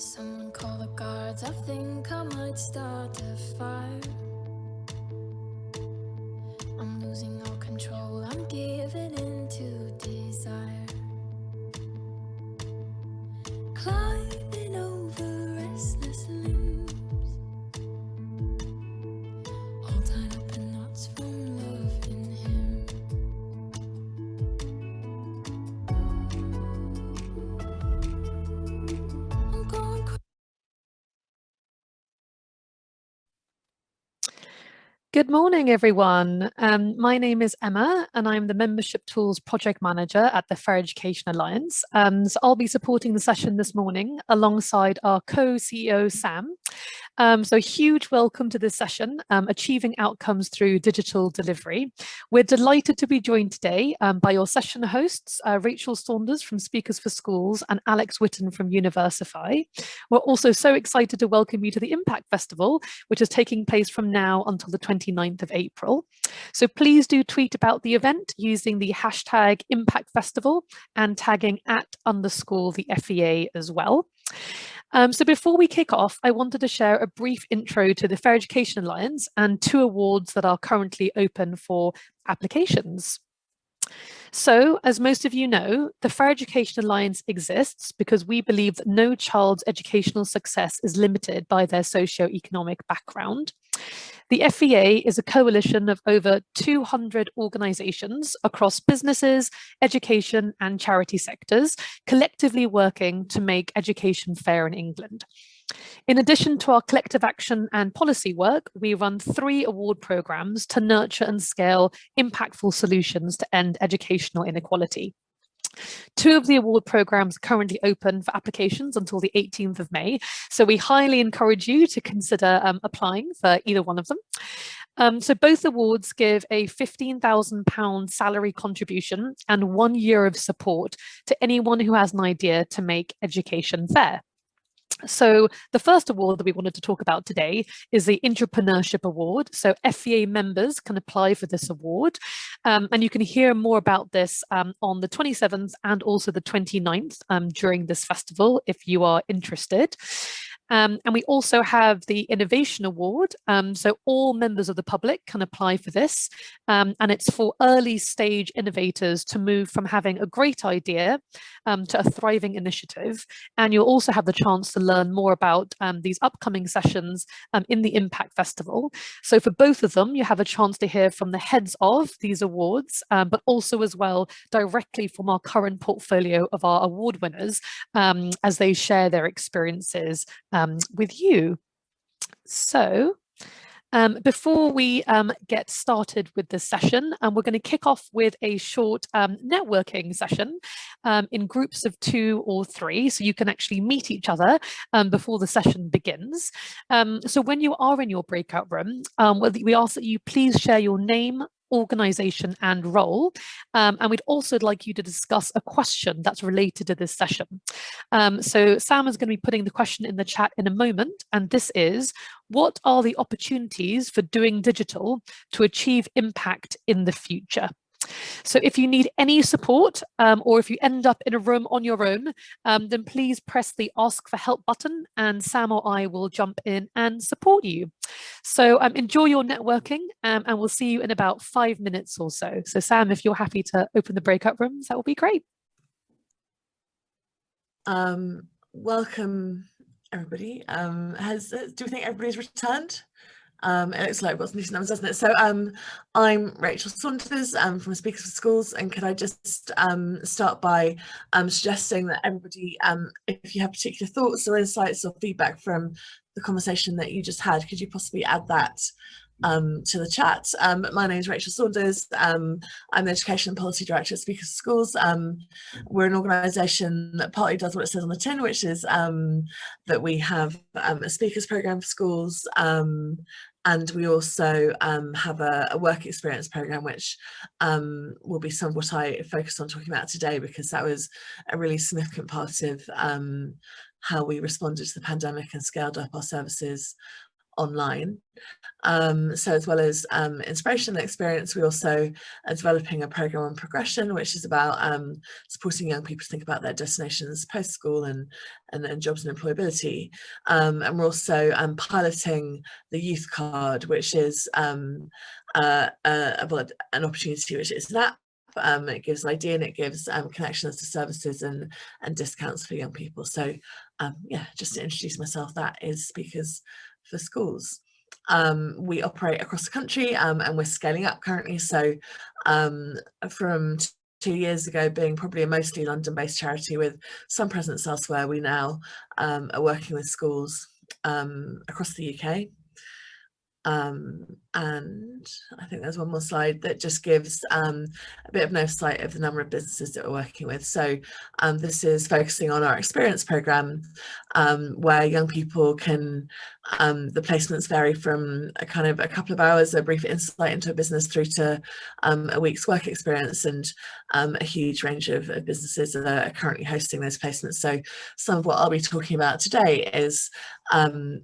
Someone call the guards, I think I might start a fire. I'm losing all control, I'm giving in to desire. Climbing over restless limbs, all tied up in knots from loving him. I'm going crazy. Good morning, everyone. My name is Emma, and I'm the Membership Tools Project Manager at the Fair Education Alliance. So I'll be supporting the session this morning alongside our co-CEO, Sam. So a huge welcome to this session, Achieving Outcomes Through Digital Delivery. We're delighted to be joined today by your session hosts, Rachael Saunders from Speakers for Schools and Alex Whitton from Universify. We're also so excited to welcome you to the Impact Festival, which is taking place from now until the 29th of April. So please do tweet about the event using the hashtag Impact Festival and tagging @_ the FEA as well. So before we kick off, I wanted to share a brief intro to the Fair Education Alliance and 2 awards that are currently open for applications. So, as most of you know, the Fair Education Alliance exists because we believe that no child's educational success is limited by their socioeconomic background. The FEA is a coalition of over 200 organisations across businesses, education and charity sectors, collectively working to make education fair in England. In addition to our collective action and policy work, we run 3 award programmes to nurture and scale impactful solutions to end educational inequality. 2 of the award programmes are currently open for applications until the 18th of May, so we highly encourage you to consider applying for either one of them. So both awards give a £15,000 salary contribution and 1 year of support to anyone who has an idea to make education fair. So the first award that we wanted to talk about today is the Entrepreneurship Award. So FEA members can apply for this award. And you can hear more about this on the 27th and also the 29th during this festival if you are interested. And we also have the Innovation Award. So all members of the public can apply for this. And it's for early stage innovators to move from having a great idea to a thriving initiative. And you'll also have the chance to learn more about these upcoming sessions in the Impact Festival. So for both of them, you have a chance to hear from the heads of these awards, but also as well directly from our current portfolio of our award winners as they share their experiences with you. So before we get started with this session, we're going to kick off with a short networking session in groups of 2 or 3, so you can actually meet each other before the session begins. So when you are in your breakout room, we ask that you please share your name, organisation and role, and we'd also like you to discuss a question that's related to this session. So Sam is going to be putting the question in the chat in a moment, and this is: what are the opportunities for doing digital to achieve impact in the future? So if you need any support or if you end up in a room on your own, then please press the Ask for Help button and Sam or I will jump in and support you. So enjoy your networking and we'll see you in about 5 minutes or so. So Sam, if you're happy to open the breakout rooms, that would be great. Welcome everybody. Do we think everybody's returned? It looks like what's missing numbers, doesn't it? So I'm Rachael Saunders from Speakers for Schools, and could I just start by suggesting that everybody, if you have particular thoughts or insights or feedback from the conversation that you just had, could you possibly add that to the chat? My name is Rachael Saunders. I'm the Education and Policy Director at Speakers for Schools. We're an organisation that partly does what it says on the tin, which is that we have a speakers programme for schools, and we also have a work experience programme, which will be some of what I focused on talking about today, because that was a really significant part of how we responded to the pandemic and scaled up our services online. So as well as inspiration and experience, we also are developing a program on progression, which is about supporting young people to think about their destinations post-school and jobs and employability. And we're also piloting the youth card, which is an opportunity, which is an app. It gives ID and it gives connections to services and discounts for young people. So yeah, just to introduce myself, that is Speakers for Schools. We operate across the country and we're scaling up currently. So from 2 years ago being probably a mostly London-based charity with some presence elsewhere, we now are working with schools across the UK. And I think there's one more slide that just gives a bit of an oversight of the number of businesses that we're working with. So this is focusing on our experience program, where young people can, the placements vary from a couple of hours, a brief insight into a business, through to a week's work experience, and a huge range of businesses that are currently hosting those placements. So some of what I'll be talking about today is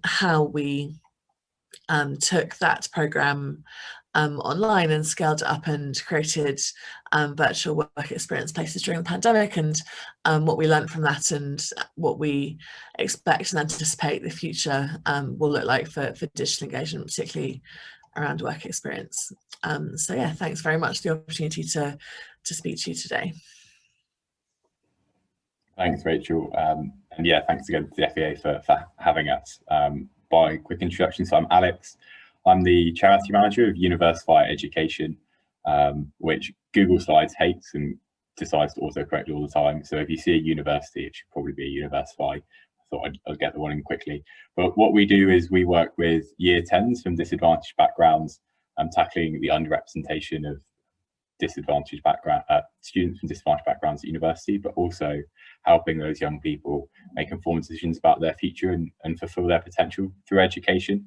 how we took that program online and scaled it up and created virtual work experience places during the pandemic, and what we learned from that and what we expect and anticipate the future will look like for digital engagement, particularly around work experience. So yeah, thanks very much for the opportunity to speak to you today. Thanks, Rachel. And yeah, thanks again to the FEA for having us. By quick introduction, so I'm Alex. I'm the charity manager of Universify Education, which Google Slides hates and decides to autocorrect all the time. So if you see a university, it should probably be Universify. I thought I'd get the one in quickly. But what we do is we work with year 10s from disadvantaged backgrounds, tackling the underrepresentation of disadvantaged background students from disadvantaged backgrounds at university, but also helping those young people make informed decisions about their future and fulfill their potential through education.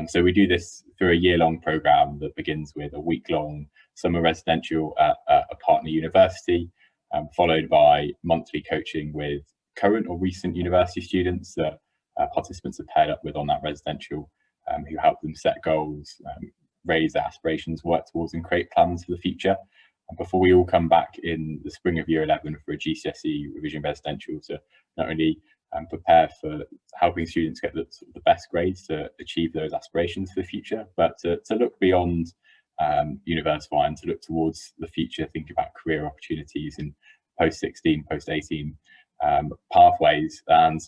So we do this through a year-long program that begins with a week-long summer residential at a partner university, followed by monthly coaching with current or recent university students that participants are paired up with on that residential, who help them set goals, raise their aspirations, work towards and create plans for the future. And before we all come back in the spring of year 11 for a GCSE revision residential to not only prepare for helping students get the best grades to achieve those aspirations for the future, but to look beyond Universify and to look towards the future, think about career opportunities in post-16, post-18 pathways. And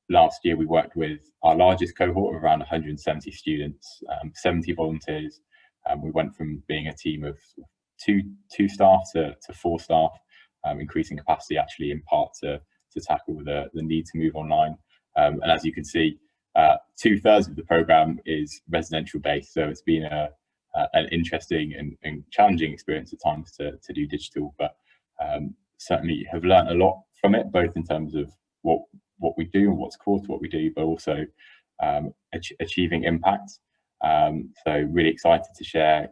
last year we worked with our largest cohort of around 170 students, 70 volunteers. We went from being a team of two staff to 4 staff, increasing capacity actually in part to tackle the need to move online. And as you can see, 2/3 of the program is residential based, so it's been an interesting and challenging experience at times to do digital, but certainly have learned a lot from it, both in terms of what we do and what's core to what we do, but also achieving impact. So really excited to share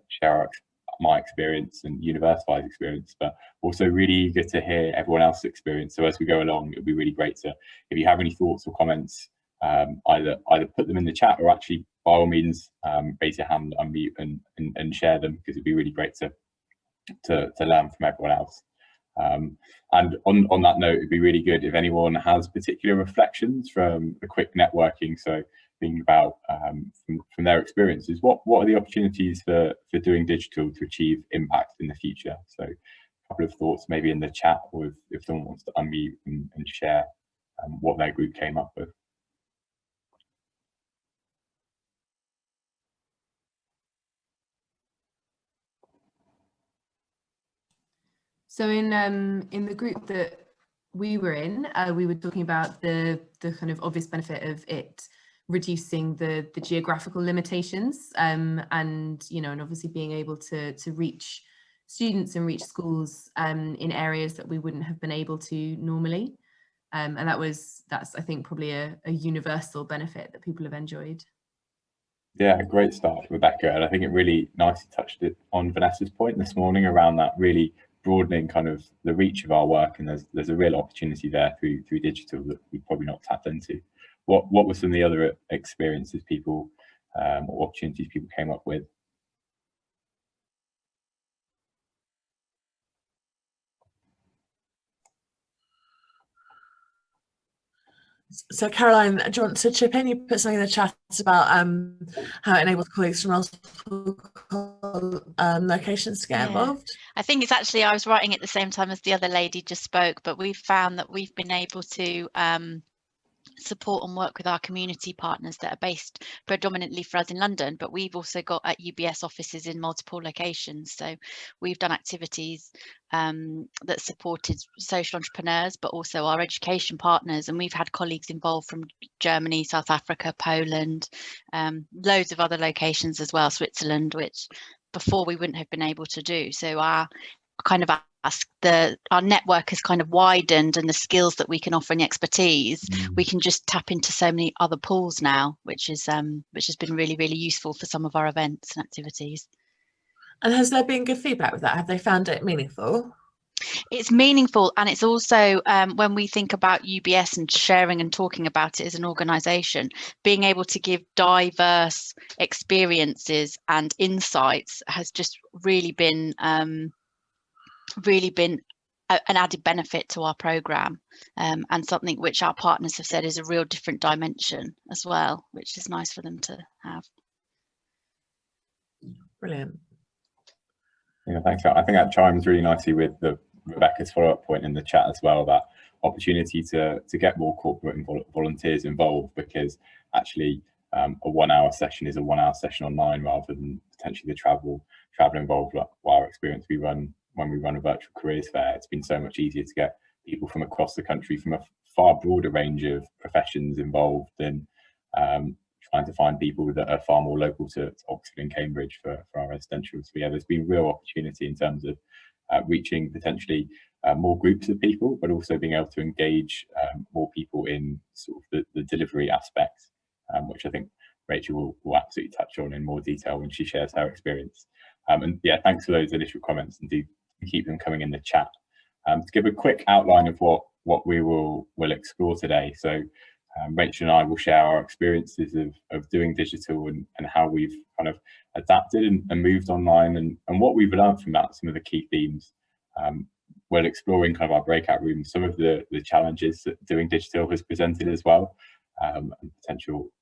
my experience and Universify's experience, but also really eager to hear everyone else's experience. So as we go along, it'd be really great to, if you have any thoughts or comments, either put them in the chat or actually by all means raise your hand, unmute and share them, because it'd be really great to learn from everyone else. And on that note, it'd be really good if anyone has particular reflections from the quick networking. So thinking about from their experiences, what are the opportunities for doing digital to achieve impact in the future? So a couple of thoughts maybe in the chat, or if someone wants to unmute and share what their group came up with. So in the group that we were in, we were talking about the kind of obvious benefit of it reducing the geographical limitations, and and obviously being able to reach students and reach schools in areas that we wouldn't have been able to normally, and that's I think probably a universal benefit that people have enjoyed. Yeah, great start, Rebecca, and I think it really nicely touched it on Vanessa's point this morning around that really broadening kind of the reach of our work, and there's a real opportunity there through digital that we've probably not tapped into. what were some of the other experiences people or opportunities people came up with? So Caroline, do you want to chip in? You put something in the chat about how it enables colleagues from multiple locations to get involved. I think it's actually, I was writing at the same time as the other lady just spoke, but we've found that we've been able to support and work with our community partners that are based predominantly for us in London, but we've also got at UBS offices in multiple locations. So we've done activities that supported social entrepreneurs, but also our education partners. And we've had colleagues involved from Germany, South Africa, Poland, loads of other locations as well, Switzerland, which before we wouldn't have been able to do. So our kind of our network has kind of widened, and the skills that we can offer and the expertise, we can just tap into so many other pools now, which has been really, really useful for some of our events and activities. And has there been good feedback with that? Have they found it meaningful? It's meaningful, and it's also when we think about UBS and sharing and talking about it as an organisation, being able to give diverse experiences and insights has just really been an added benefit to our programme, and something which our partners have said is a real different dimension as well, which is nice for them to have. Brilliant. Yeah, thanks. I think that chimes really nicely with Rebecca's follow-up point in the chat as well, that opportunity to get more corporate and volunteers involved, because actually a 1 hour session is a 1 hour session online, rather than potentially the travel involved. Like our experience when we run a virtual careers fair, it's been so much easier to get people from across the country from a far broader range of professions involved than trying to find people that are far more local to Oxford and Cambridge for our residentials. So yeah, there's been real opportunity in terms of reaching potentially more groups of people, but also being able to engage more people in sort of the delivery aspects, which I think Rachel will absolutely touch on in more detail when she shares her experience. And yeah, thanks for those initial comments, and do keep them coming in the chat. To give a quick outline of what we will explore today. So Rachel and I will share our experiences of doing digital and how we've kind of adapted and moved online, and what we've learned from that, some of the key themes. We're exploring kind of our breakout rooms, some of the challenges that doing digital has presented as well, and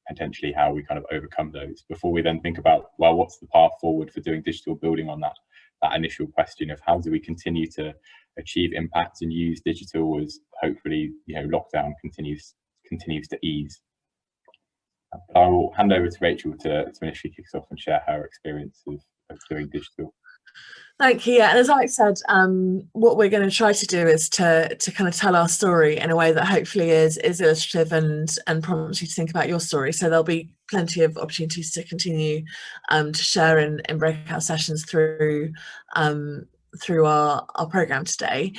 potentially how we kind of overcome those, before we then think about, well, what's the path forward for doing digital, building on that initial question of how do we continue to achieve impact and use digital as hopefully, you know, lockdown continues to ease. But I will hand over to Rachel to initially kick us off and share her experience of doing digital. Thank you. Yeah, and as Alex said, what we're going to try to do is to kind of tell our story in a way that hopefully is illustrative and prompts you to think about your story. So there'll be plenty of opportunities to continue to share in breakout sessions through our programme today.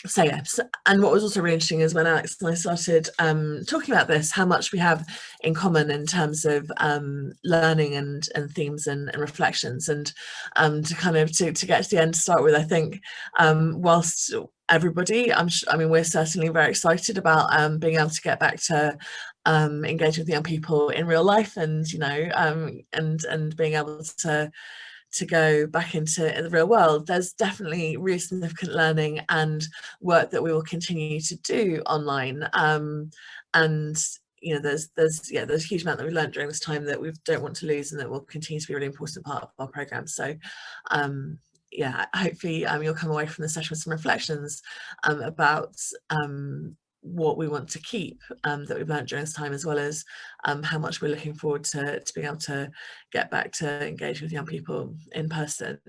So yes, and what was also really interesting is when Alex and I started talking about this, how much we have in common in terms of learning and themes and reflections, and to kind of to get to the end to start with, I think whilst everybody, I mean, we're certainly very excited about being able to get back to engage with young people in real life, and you know, and being able to go back into the real world. There's definitely really significant learning and work that we will continue to do online, and you know, there's a huge amount that we've learned during this time that we don't want to lose, and that will continue to be a really important part of our programme. So yeah, hopefully you'll come away from the session with some reflections about what we want to keep that we've learned during this time, as well as how much we're looking forward to being able to get back to engage with young people in person.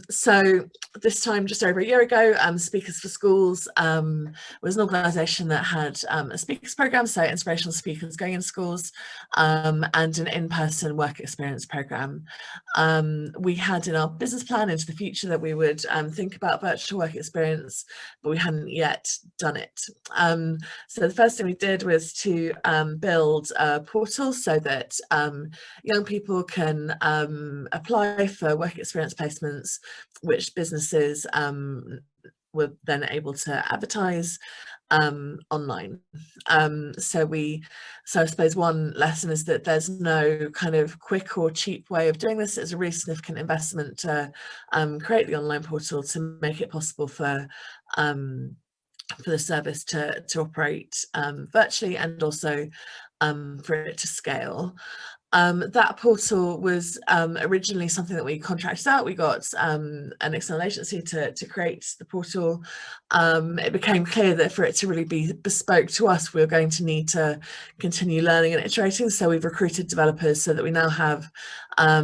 So this time, just over a year ago, Speakers for Schools was an organisation that had a speakers programme, so inspirational speakers going in schools, and an in-person work experience programme. We had in our business plan into the future that we would think about virtual work experience, but we hadn't yet done it. So the first thing we did was to build a portal so that young people can apply for work experience placements, which businesses were then able to advertise, online. So I suppose one lesson is that there's no kind of quick or cheap way of doing this. It's a really significant investment to create the online portal to make it possible for the service to operate virtually, and also for it to scale. That portal was originally something that we contracted out. We got an external agency to create the portal. It became clear that for it to really be bespoke to us, we were going to need to continue learning and iterating. So we've recruited developers so that we now have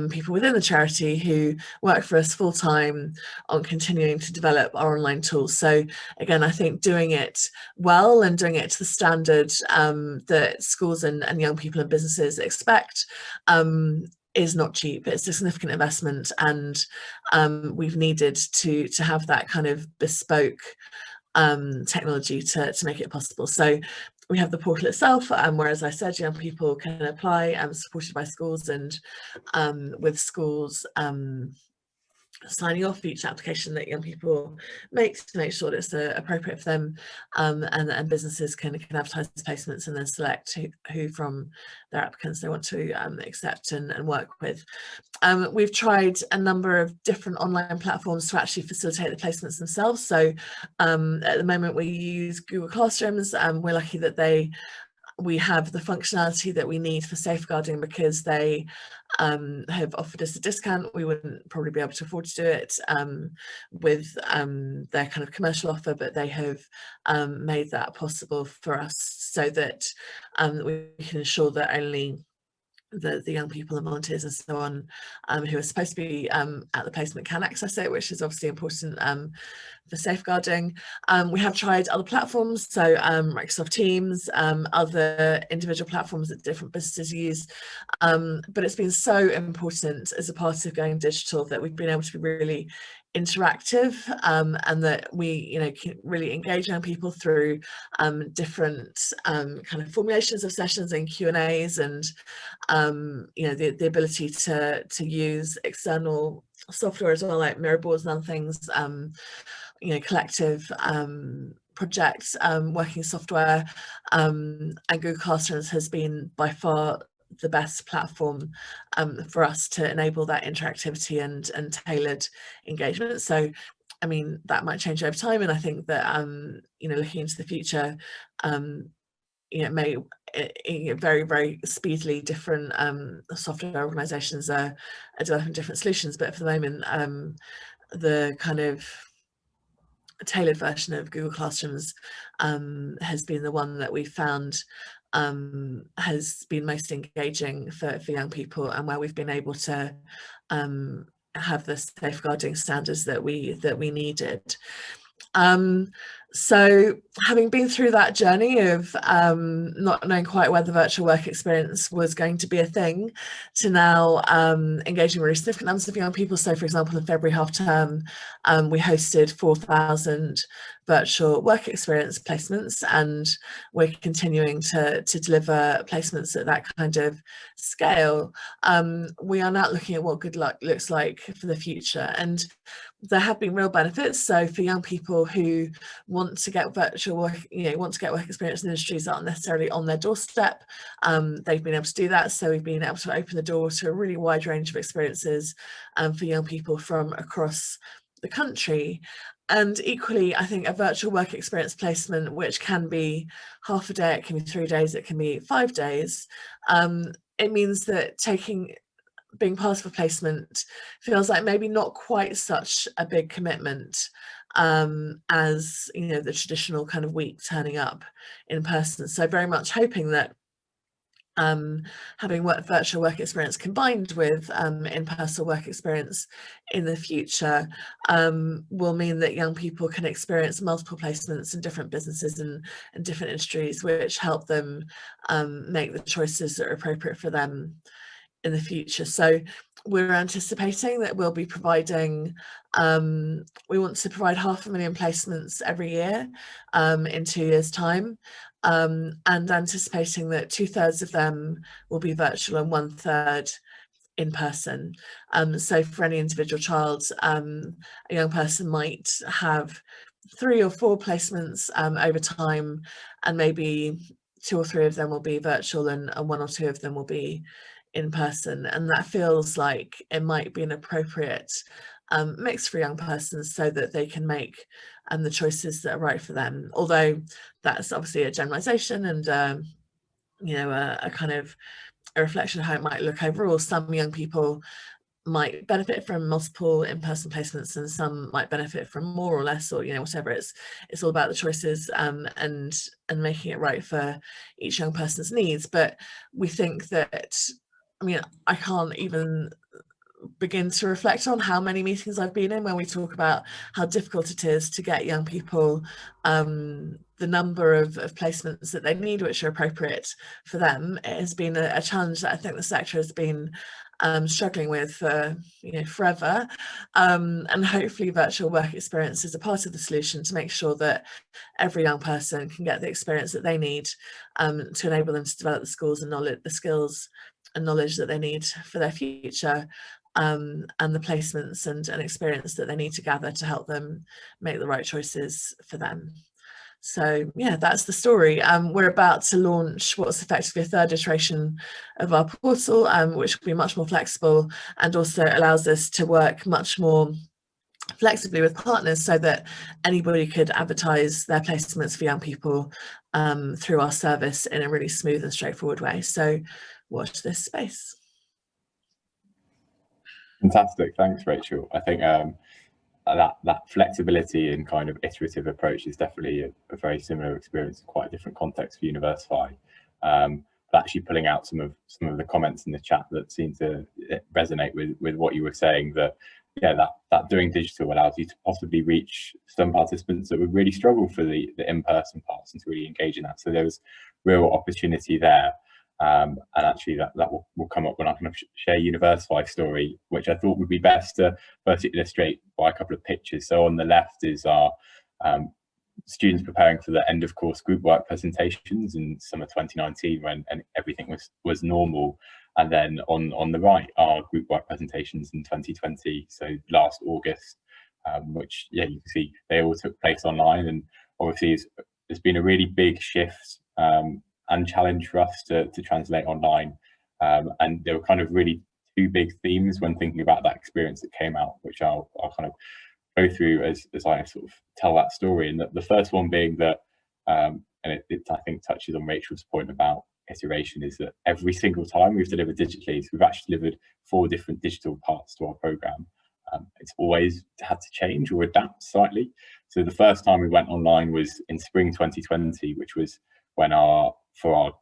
people within the charity who work for us full time on continuing to develop our online tools. So again, I think doing it well and doing it to the standard that schools and young people and businesses expect is not cheap. It's a significant investment, and we've needed to have that kind of bespoke technology to make it possible. So we have the portal itself, where, as I said, young people can apply, supported by schools, and with schools signing off each application that young people make to make sure that it's appropriate for them, and businesses can advertise placements and then select who from their applicants they want to accept and work with. We've tried a number of different online platforms to actually facilitate the placements themselves. So at the moment we use Google Classrooms. We're lucky that we have the functionality that we need for safeguarding, because they have offered us a discount. We wouldn't probably be able to afford to do it with their kind of commercial offer, but they have made that possible for us, so that we can ensure that only the young people and volunteers and so on who are supposed to be at the placement can access it, which is obviously important for safeguarding. We have tried other platforms, so Microsoft Teams, other individual platforms that different businesses use, but it's been so important as a part of going digital that we've been able to be really interactive, and that we can really engage young people through different kind of formulations of sessions and Q&As, and the ability to use external software as well, like mirror boards and other things, collective projects, working software, and Google Classrooms has been by far the best platform for us to enable that interactivity and tailored engagement. So I mean, that might change over time, and I think that looking into the future, may very, very speedily different software organizations are developing different solutions, but for the moment the kind of tailored version of Google Classrooms has been the one that we found has been most engaging for young people, and where we've been able to have the safeguarding standards that we needed. So having been through that journey of not knowing quite where the virtual work experience was going to be a thing, to now engaging really significant numbers of young people. So for example, in February half term, we hosted 4,000 virtual work experience placements, and we're continuing to deliver placements at that kind of scale. We are now looking at what good luck looks like for the future, and there have been real benefits. So for young people who want to get virtual work, want to get work experience in industries that aren't necessarily on their doorstep, they've been able to do that. So we've been able to open the door to a really wide range of experiences for young people from across the country. And equally, I think a virtual work experience placement, which can be half a day, it can be 3 days, it can be 5 days, it means that being part of a placement feels like maybe not quite such a big commitment as the traditional kind of week turning up in person. So very much hoping that having virtual work experience combined with in-person work experience in the future will mean that young people can experience multiple placements in different businesses and different industries, which help them make the choices that are appropriate for them in the future. So we're anticipating that we'll be providing, we want to provide 500,000 placements every year in 2 years' time, and anticipating that 2/3 of them will be virtual and 1/3 in person. So for any individual child, a young person might have 3 or 4 placements over time, and maybe 2 or 3 of them will be virtual and 1 or 2 of them will be in person. And that feels like it might be an appropriate mix for young persons so that they can make the choices that are right for them. Although that's obviously a generalization and you know, a kind of a reflection of how it might look overall. Some young people might benefit from multiple in-person placements and some might benefit from more or less, or, you know, whatever. It's all about the choices and making it right for each young person's needs. But we think that, I mean, I can't even begin to reflect on how many meetings I've been in when we talk about how difficult it is to get young people the number of placements that they need, which are appropriate for them. It has been a challenge that I think the sector has been struggling with for, you know, forever, and hopefully virtual work experience is a part of the solution to make sure that every young person can get the experience that they need to enable them to develop the skills and knowledge that they need for their future, and the placements and experience that they need to gather to help them make the right choices for them. So yeah, that's the story. We're about to launch what's effectively a 3rd iteration of our portal, which will be much more flexible and also allows us to work much more flexibly with partners so that anybody could advertise their placements for young people through our service in a really smooth and straightforward way. So watch this space. Fantastic, thanks Rachel. I think that flexibility and kind of iterative approach is definitely a very similar experience, quite a different context for Universify. But actually pulling out some of the comments in the chat that seem to resonate with what you were saying, that yeah, that doing digital allows you to possibly reach some participants that would really struggle for the in-person parts and to really engage in that. So there's real opportunity there. And actually that will come up when I kind of share Universify story, which I thought would be best to first illustrate by a couple of pictures. So on the left is our students preparing for the end of course group work presentations in summer 2019 when everything was normal, and then on the right are group work presentations in 2020, so last August, which yeah, you can see they all took place online. And obviously there's been a really big shift and challenge for us to translate online, and there were kind of really 2 big themes when thinking about that experience that came out, which I'll kind of go through as I sort of tell that story. And the first one being that, and it I think touches on Rachel's point about iteration, is that every single time we've delivered digitally, so we've actually delivered 4 different digital parts to our programme, it's always had to change or adapt slightly. So the first time we went online was in spring 2020, which was when our 4th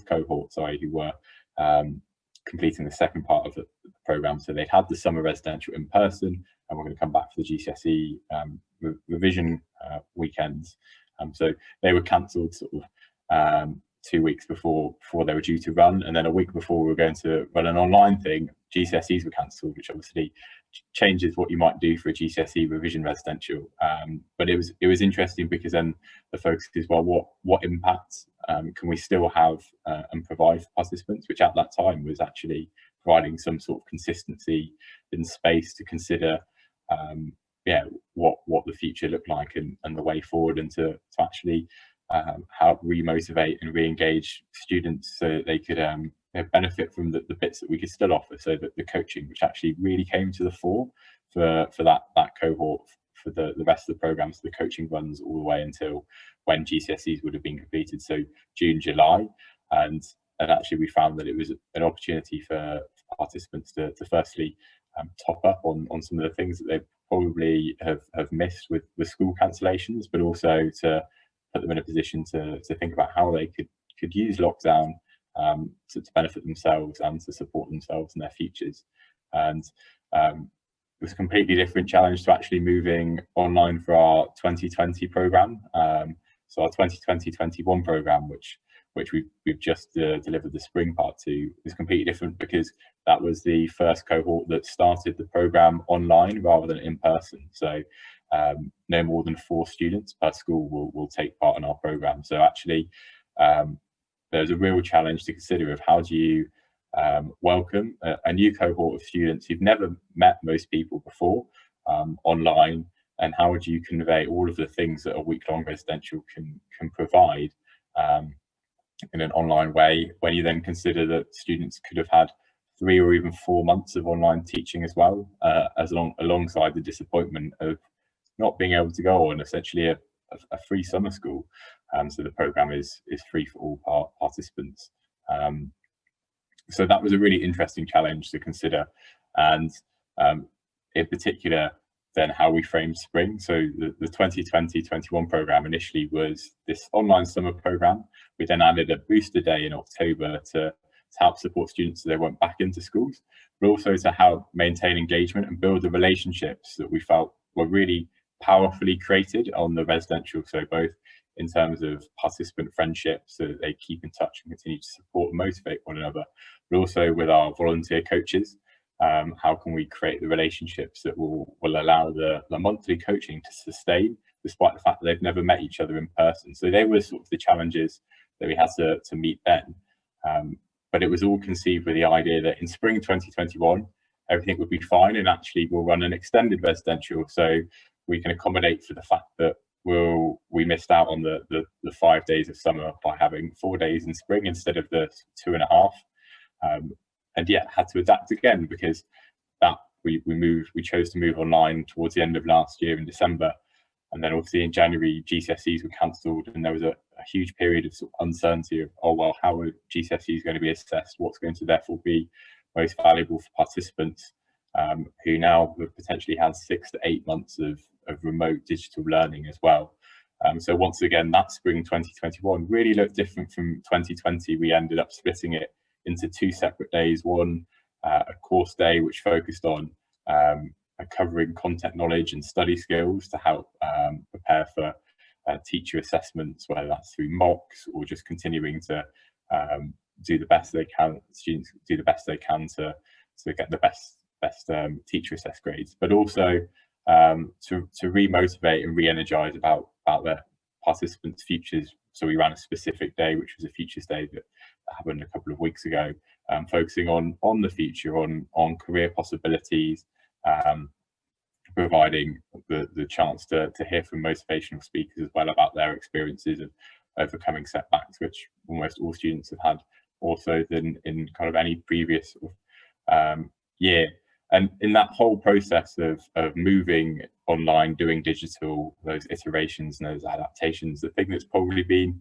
cohort, who were completing the second part of the programme. So they'd had the summer residential in person, and we're going to come back for the GCSE revision weekends. So they were cancelled sort of 2 weeks before they were due to run, and then a week before we were going to run an online thing, GCSEs were cancelled, which obviously changes what you might do for a GCSE revision residential. But it was interesting because then the focus is, well, what impact can we still have and provide for participants, which at that time was actually providing some sort of consistency in space to consider what the future looked like and the way forward, and to actually help remotivate and re-engage students so that they could benefit from the bits that we could still offer. So that the coaching, which actually really came to the fore for that cohort, for the rest of the programme. So the coaching runs all the way until when GCSEs would have been completed, so June, July. And actually we found that it was an opportunity for participants to firstly top up on some of the things that they probably have missed with school cancellations, but also to put them in a position to think about how they could use lockdown to benefit themselves and to support themselves in their futures. And it was a completely different challenge to actually moving online for our 2020 programme. So our 2020-21 programme, which we've just delivered the spring part to, is completely different because that was the first cohort that started the programme online rather than in person. So no more than 4 students per school will take part in our programme. So actually there's a real challenge to consider of how do you welcome a new cohort of students who've never met most people before online, and how do you convey all of the things that a week-long residential can provide in an online way, when you then consider that students could have had 3 or even 4 months of online teaching as well, alongside the disappointment of not being able to go on essentially a free summer school. So the programme is free for all participants. So that was a really interesting challenge to consider, and in particular then how we framed spring. So the 2020-21 programme initially was this online summer programme. We then added a booster day in October to help support students so they went back into schools, but also to help maintain engagement and build the relationships that we felt were really powerfully created on the residential. So both in terms of participant friendships, so that they keep in touch and continue to support and motivate one another, but also with our volunteer coaches. How can we create the relationships that will allow the monthly coaching to sustain, despite the fact that they've never met each other in person? So they were sort of the challenges that we had to meet then. But it was all conceived with the idea that in spring 2021, everything would be fine, and actually we'll run an extended residential, so we can accommodate for the fact that we missed out on the 5 days of summer by having 4 days in spring instead of the 2.5. And yet had to adapt again, because that we chose to move online towards the end of last year in December, and then obviously in January GCSEs were cancelled, and there was a huge period of sort of uncertainty of, oh well, how are GCSEs going to be assessed, what's going to therefore be most valuable for participants who now have potentially had 6 to 8 months of remote digital learning as well. So once again, that spring 2021 really looked different from 2020. We ended up splitting it into 2 separate days. One, a course day which focused on covering content knowledge and study skills to help prepare for teacher assessments, whether that's through mocks or just continuing to do the best they can. Students do the best they can to get the best teacher assessed grades, but also to re-motivate and re-energize about their participants' futures. So we ran a specific day, which was a futures day that happened a couple of weeks ago, focusing on the future, on career possibilities, providing the chance to hear from motivational speakers as well about their experiences of overcoming setbacks, which almost all students have had also than in kind of any previous year. And in that whole process of moving online, doing digital, those iterations and those adaptations, the thing that's probably been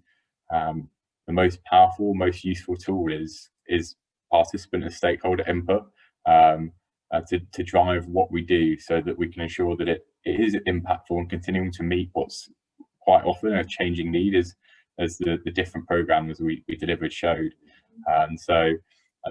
the most powerful, most useful tool is participant and stakeholder input to drive what we do, so that we can ensure that it is impactful and continuing to meet what's quite often a changing need as the different programs we delivered showed. And so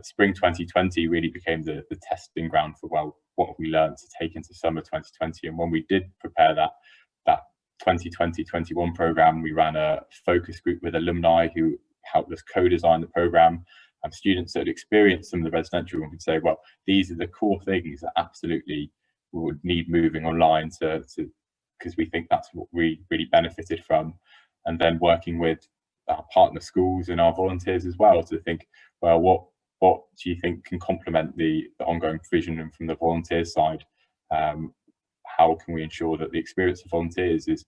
spring 2020 really became the testing ground for, well, what have we learned to take into summer 2020. And when we did prepare that 2020-21 program, we ran a focus group with alumni who helped us co-design the program, and students that had experienced some of the residential and could say, well, these are the core things that absolutely we would need moving online to because we think that's what we really benefited from. And then working with our partner schools and our volunteers as well to think, well, what do you think can complement the ongoing provision, and from the volunteer side, how can we ensure that the experience of volunteers is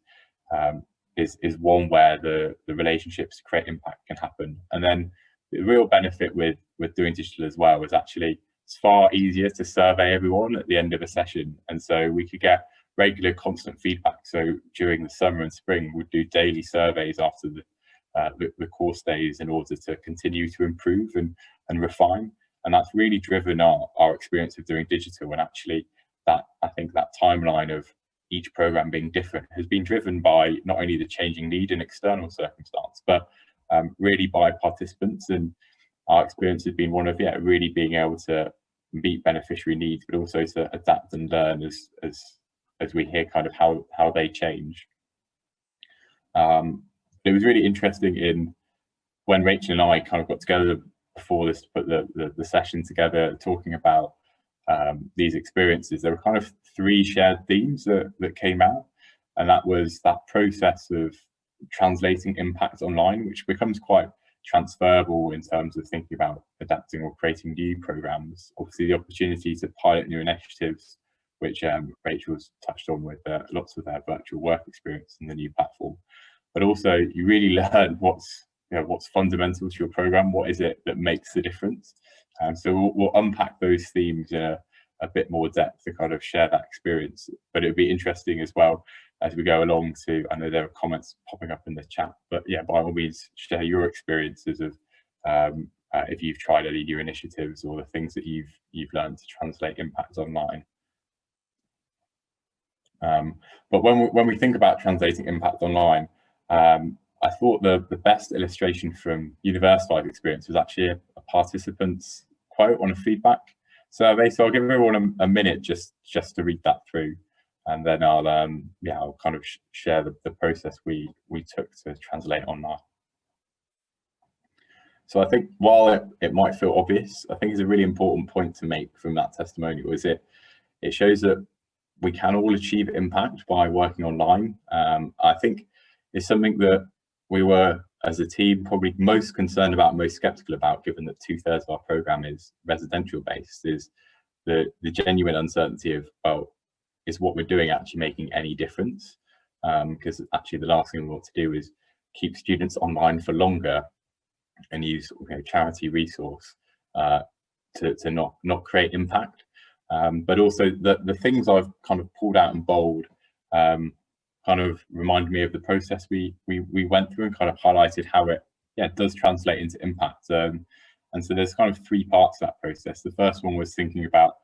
one where the relationships to create impact can happen. And then the real benefit with doing digital as well was actually it's far easier to survey everyone at the end of a session, and so we could get regular constant feedback. So during the summer and spring we'd do daily surveys after the course days in order to continue to improve and refine, and that's really driven our experience of doing digital. And actually I think that timeline of each program being different has been driven by not only the changing need and external circumstance, but really by participants. And our experience has been one of really being able to meet beneficiary needs, but also to adapt and learn as we hear kind of how they change. It was really interesting in when Rachel and I kind of got together before this to put the session together, talking about these experiences. There were kind of 3 shared themes that came out, and that was that process of translating impact online, which becomes quite transferable in terms of thinking about adapting or creating new programs. Obviously the opportunity to pilot new initiatives which Rachel's touched on with lots of their virtual work experience in the new platform. But also you really learn what's fundamental to your program, what is it that makes the difference. So we'll unpack those themes in a bit more depth to kind of share that experience. But it'll be interesting as well as we go along to, I know there are comments popping up in the chat, but yeah, by all means, share your experiences of if you've tried any new initiatives or the things that you've learned to translate impact online. But when we think about translating impact online, I thought the best illustration from Universify's experience was actually a participant's quote on a feedback survey. So I'll give everyone a minute just to read that through, and then I'll kind of share the process we took to translate online. So I think while it might feel obvious, I think it's a really important point to make from that testimonial is it shows that we can all achieve impact by working online. I think it's something that we were, as a team, probably most concerned about, most skeptical about, given that 2/3 of our program is residential based, is the genuine uncertainty of, well, is what we're doing actually making any difference? Because actually the last thing we want to do is keep students online for longer and use charity resource to not create impact. But also the things I've kind of pulled out in bold kind of remind me of the process we went through and kind of highlighted how it does translate into impact. And so there's kind of 3 parts to that process. The first one was thinking about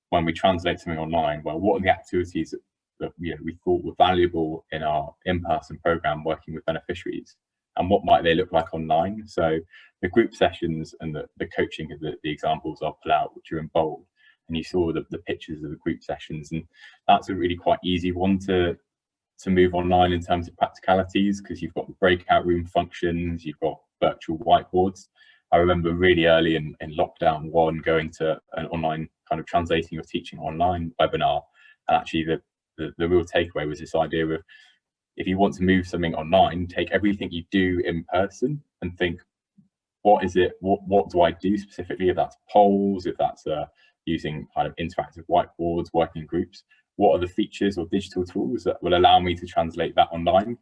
when we translate something online, well, what are the activities that we thought were valuable in our in-person program working with beneficiaries, and what might they look like online? So the group sessions and the coaching of the examples I'll pull out, which are in bold, and you saw the pictures of the group sessions, and that's a really quite easy one to move online in terms of practicalities, because you've got the breakout room functions, you've got virtual whiteboards. I remember really early in lockdown 1 going to an online kind of translating or teaching online webinar, and actually the real takeaway was this idea of, if you want to move something online, take everything you do in person and think, what is it, what do I do specifically? If that's polls, if that's using kind of interactive whiteboards, working groups, what are the features or digital tools that will allow me to translate that online?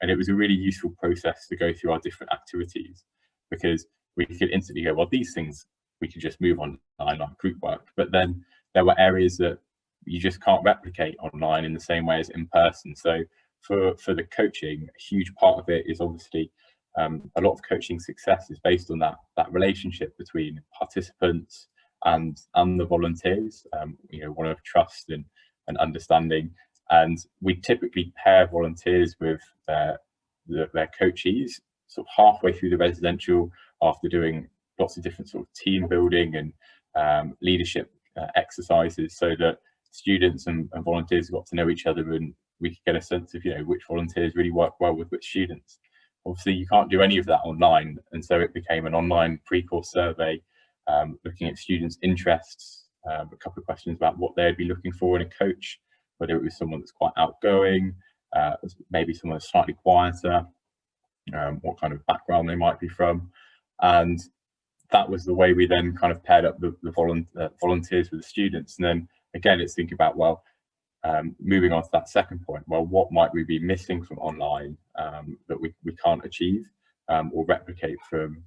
And it was a really useful process to go through our different activities, because we could instantly go, well, these things we could just move online like group work, but then there were areas that you just can't replicate online in the same way as in person. So for the coaching, a huge part of it is obviously a lot of coaching success is based on that relationship between participants and the volunteers, one of trust and understanding. And we typically pair volunteers with their coachees sort of halfway through the residential, after doing lots of different sort of team building and leadership exercises, so that students and volunteers got to know each other, and we could get a sense of which volunteers really work well with which students. Obviously you can't do any of that online, and so it became an online pre-course survey looking at students' interests, a couple of questions about what they'd be looking for in a coach, whether it was someone that's quite outgoing, maybe someone that's slightly quieter, what kind of background they might be from. And that was the way we then kind of paired up the volunteers with the students. And then again, it's thinking about, well, moving on to that second point, well, what might we be missing from online that we can't achieve or replicate from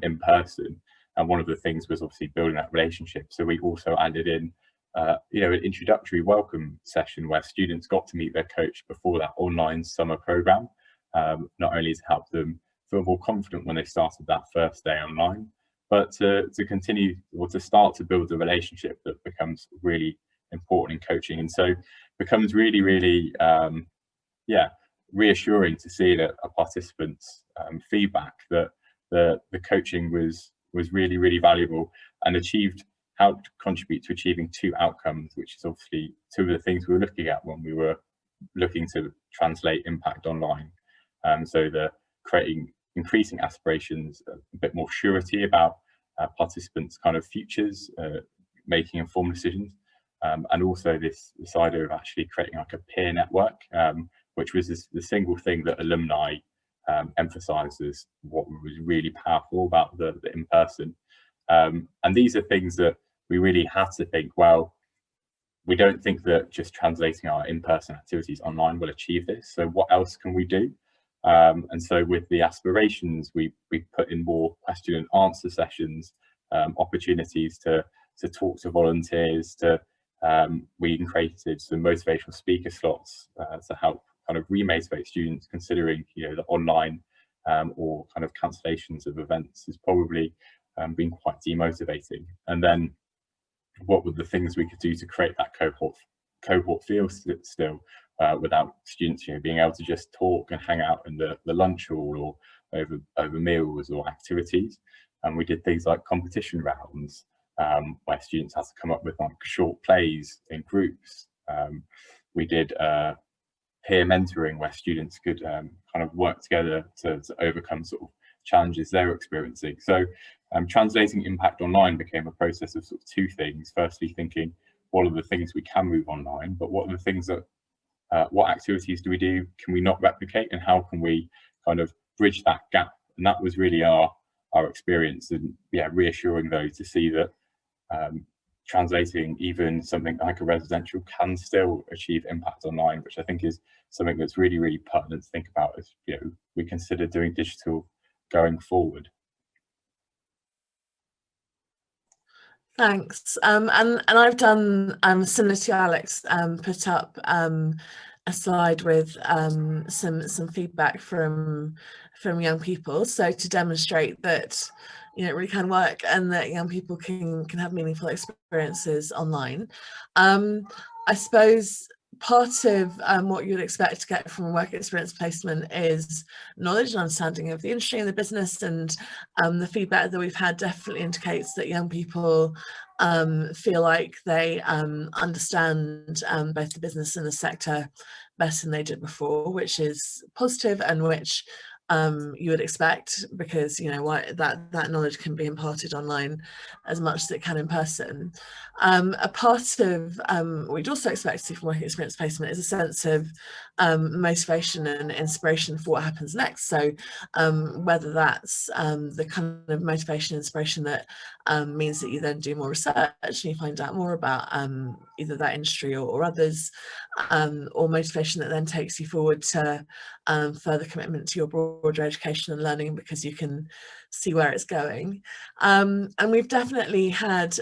in person? And one of the things was obviously building that relationship. So we also added in an introductory welcome session where students got to meet their coach before that online summer program, not only to help them feel more confident when they started that first day online, but to continue or to start to build the relationship that becomes really important in coaching. And so becomes really, really reassuring to see that our participants' feedback that the coaching was really, really valuable and helped contribute to achieving 2 outcomes, which is obviously 2 of the things we were looking at when we were looking to translate impact online. So increasing aspirations, a bit more surety about participants' kind of futures, making informed decisions, and also this idea of actually creating like a peer network, which was the single thing that alumni emphasizes what was really powerful about the in-person. And these are things that we really had to think, well, we don't think that just translating our in-person activities online will achieve this. So what else can we do? And so with the aspirations, we put in more question and answer sessions, opportunities to talk to volunteers, we even created some motivational speaker slots to help kind of remotivate students, considering, you know, the online or kind of cancellations of events has probably been quite demotivating. And then what were the things we could do to create that cohort feel still without students, you know, being able to just talk and hang out in the lunch hall or over meals or activities. And we did things like competition rounds where students had to come up with like short plays in groups. We did peer mentoring where students could kind of work together to overcome sort of challenges they're experiencing. So translating impact online became a process of sort of two things. Firstly, thinking what are the things we can move online, but what are the things that what activities do we do can we not replicate, and how can we kind of bridge that gap? And that was really our experience, and yeah, reassuring though to see that translating even something like a residential can still achieve impact online, which I think is something that's really, really pertinent to think about as, you know, we consider doing digital going forward. Thanks. And I've done similar to Alex, put up a slide with some feedback from young people, so to demonstrate that, you know, it really can work and that young people can have meaningful experiences online. I suppose part of what you'd expect to get from a work experience placement is knowledge and understanding of the industry and the business, and the feedback that we've had definitely indicates that young people feel like they understand both the business and the sector better than they did before, which is positive, and which you would expect, because, you know, that knowledge can be imparted online as much as it can in person. A part of what we'd also expect to see from working experience placement is a sense of motivation and inspiration for what happens next. So whether that's the kind of motivation and inspiration that means that you then do more research and you find out more about either that industry or others, or motivation that then takes you forward to further commitment to your broader education and learning, because you can see where it's going. And we've definitely had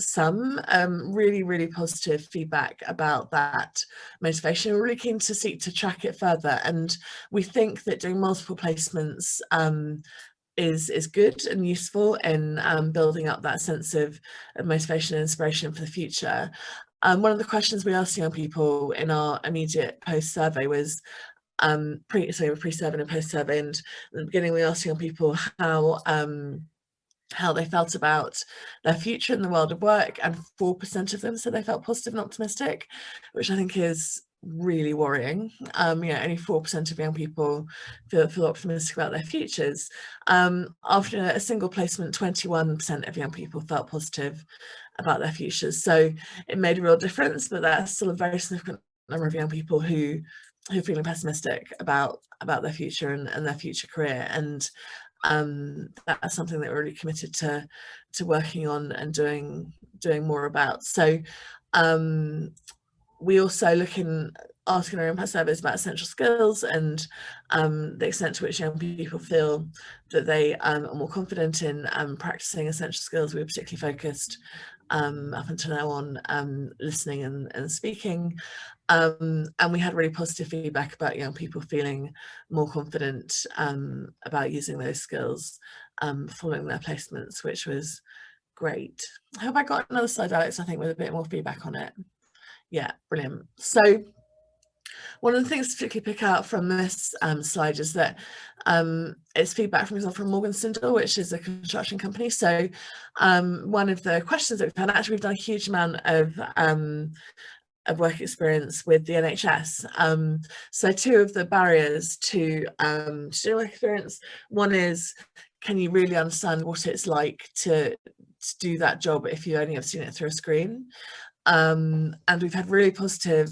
some really, really positive feedback about that motivation. We're really keen to seek to track it further, and we think that doing multiple placements is good and useful in building up that sense of motivation and inspiration for the future. One of the questions we asked young people in our immediate post-survey was pre-survey and post-survey, and in the beginning we asked young people how they felt about their future in the world of work, and 4% of them said they felt positive and optimistic, which I think is really worrying. Yeah, only 4% of young people feel optimistic about their futures. After a single placement, 21% of young people felt positive about their futures. So it made a real difference, but that's still a very significant number of young people who are feeling pessimistic about their future and their future career. And that's something that we're really committed to working on and doing more about. So we also asking our impact surveys about essential skills and the extent to which young people feel that they are more confident in practicing essential skills. We were particularly focused up until now on listening and speaking, and we had really positive feedback about young people feeling more confident about using those skills following their placements, which was great. Have I got another slide, Alex, I think, with a bit more feedback on it? Yeah, brilliant. So one of the things to particularly pick out from this slide is that it's feedback from example from Morgan Sindall, which is a construction company. So one of the questions that we've had, actually we've done a huge amount of work experience with the NHS. So two of the barriers to doing work experience, one is, can you really understand what it's like to do that job if you only have seen it through a screen? And we've had really positive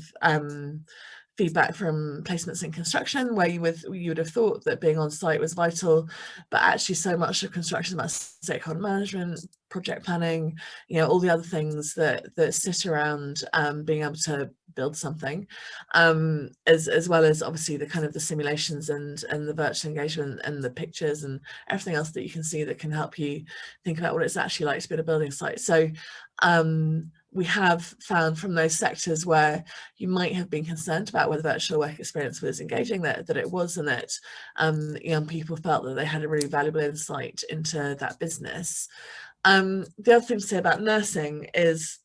feedback from placements in construction, where you would have thought that being on site was vital, but actually so much of construction is about stakeholder management, project planning, all the other things that sit around being able to build something, as well as obviously the kind of the simulations and the virtual engagement and the pictures and everything else that you can see that can help you think about what it's actually like to be at a building site. So we have found from those sectors where you might have been concerned about whether virtual work experience was engaging, that it was, and that young people felt that they had a really valuable insight into that business. The other thing to say about nursing is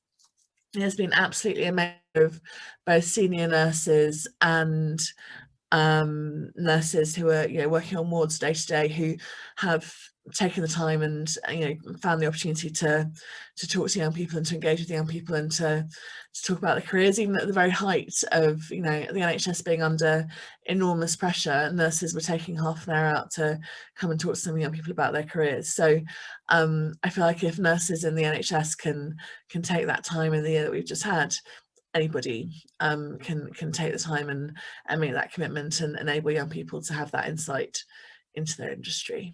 it has been absolutely amazing of both senior nurses and nurses who are working on wards day to day, who have taken the time and found the opportunity to talk to young people and to engage with young people and to talk about their careers, even at the very height of the NHS being under enormous pressure. Nurses were taking half an hour out to come and talk to some young people about their careers. So I feel like if nurses in the NHS can take that time in the year that we've just had, anybody can take the time and make that commitment and enable young people to have that insight into their industry.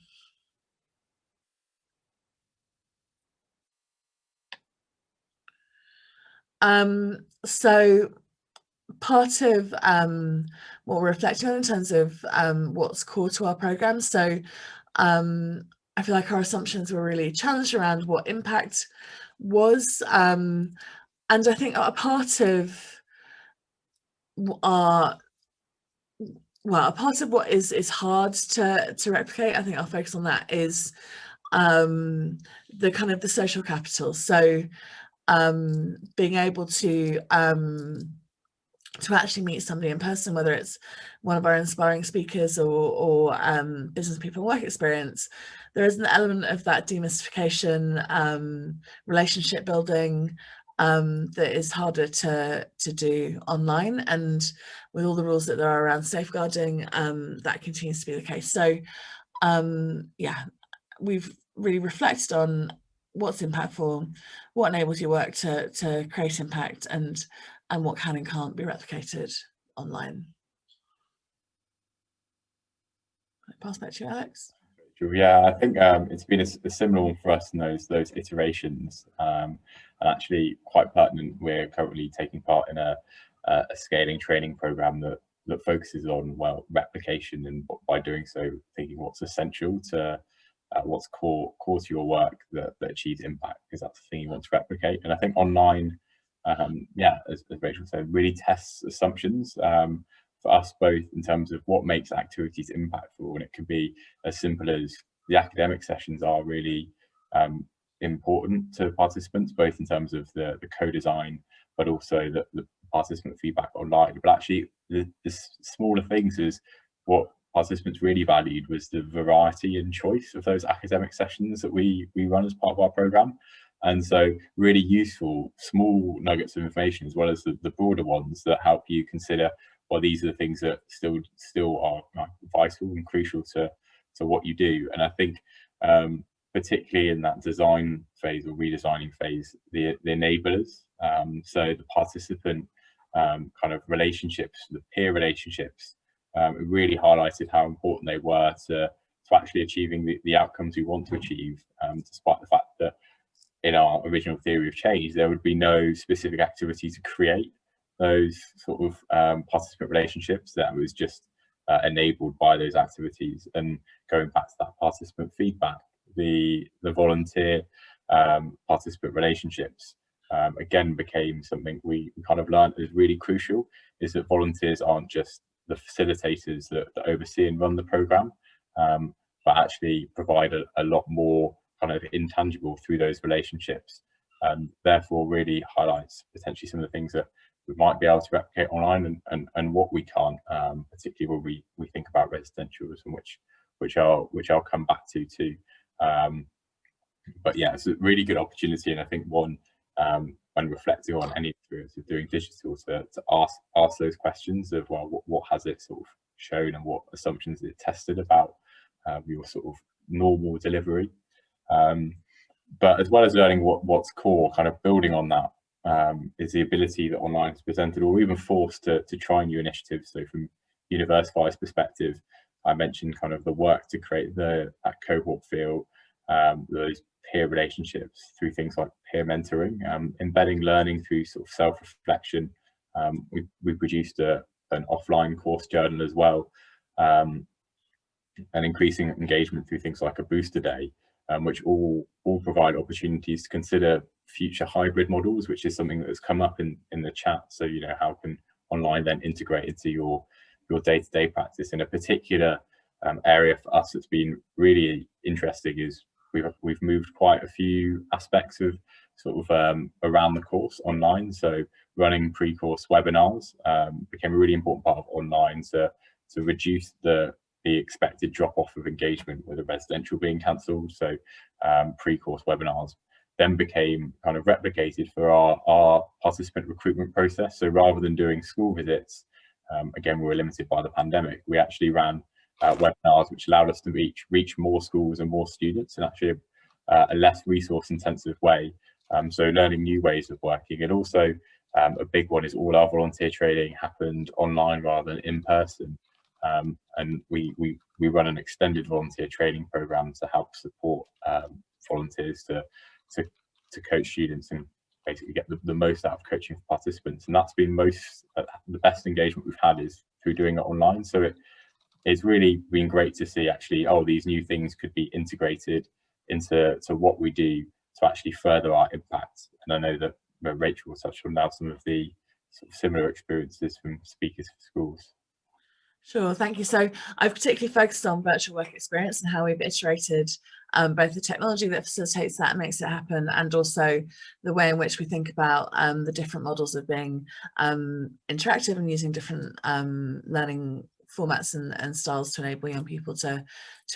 So part of what we're reflecting on in terms of what's core to our programme, so I feel like our assumptions were really challenged around what impact was, and I think a part of what is hard to replicate, I think I'll focus on that, is the kind of the social capital. So being able to actually meet somebody in person, whether it's one of our inspiring speakers or business people work experience, there is an element of that demystification, relationship building that is harder to do online, and with all the rules that there are around safeguarding, that continues to be the case. So yeah, we've really reflected on what's impactful, what enables your work to create impact, and what can and can't be replicated online. Can I pass back to you, Alex? Yeah, I think it's been a similar one for us in those iterations, and actually quite pertinent. We're currently taking part in a scaling training program that focuses on replication, and by doing so, thinking what's essential to what's core to your work that achieves impact, because that's the thing you want to replicate. And I think online, yeah, as Rachel said, really tests assumptions for us, both in terms of what makes activities impactful, and it can be as simple as the academic sessions are really important to participants, both in terms of the co-design, but also the participant feedback online. But actually the smaller things is what participants really valued was the variety and choice of those academic sessions that we run as part of our program. And so really useful small nuggets of information, as well as the broader ones that help you consider, well, these are the things that still are vital and crucial to what you do. And I think particularly in that design phase or redesigning phase, the enablers, so the participant kind of relationships, the peer relationships, it really highlighted how important they were to actually achieving the outcomes we want to achieve, despite the fact that in our original theory of change, there would be no specific activity to create those sort of participant relationships. That was just enabled by those activities. And going back to that participant feedback, the volunteer participant relationships again became something we kind of learned is really crucial, is that volunteers aren't just the facilitators that oversee and run the program, but actually provide a lot more kind of intangible through those relationships, and therefore really highlights potentially some of the things that we might be able to replicate online and what we can't, particularly when we think about residentials, and which I'll come back to too. But yeah, it's a really good opportunity, and I think one when reflecting on any experience of doing digital, to ask those questions of, well, what has it sort of shown, and what assumptions is it tested about your sort of normal delivery. But as well as learning what's core, kind of building on that, is the ability that online is presented, or even forced to try new initiatives. So from Universify's perspective, I mentioned kind of the work to create that cohort feel, those peer relationships through things like peer mentoring, embedding learning through sort of self-reflection. We produced an offline course journal as well, and increasing engagement through things like a booster day, which all provide opportunities to consider future hybrid models, which is something that has come up in the chat. So, you know, how can online then integrate into your day-to-day practice? In a particular area for us that's been really interesting is we've moved quite a few aspects of sort of around the course online. So running pre-course webinars became a really important part of online to reduce the expected drop-off of engagement with a residential being cancelled. So pre-course webinars then became kind of replicated for our participant recruitment process. So rather than doing school visits, again, we were limited by the pandemic, we actually ran webinars which allowed us to reach more schools and more students in actually a less resource intensive way. So learning new ways of working. And also a big one is all our volunteer training happened online rather than in person. And we run an extended volunteer training program to help support volunteers to coach students and basically get the most out of coaching for participants. And that's been the best engagement we've had is through doing it online. So it's really been great to see actually, oh, these new things could be integrated into what we do to actually further our impact. And I know that Rachel will touch on now some of the sort of similar experiences from Speakers for Schools. Sure, thank you. So I've particularly focused on virtual work experience and how we've iterated both the technology that facilitates that and makes it happen, and also the way in which we think about the different models of being interactive and using different learning formats and styles to enable young people to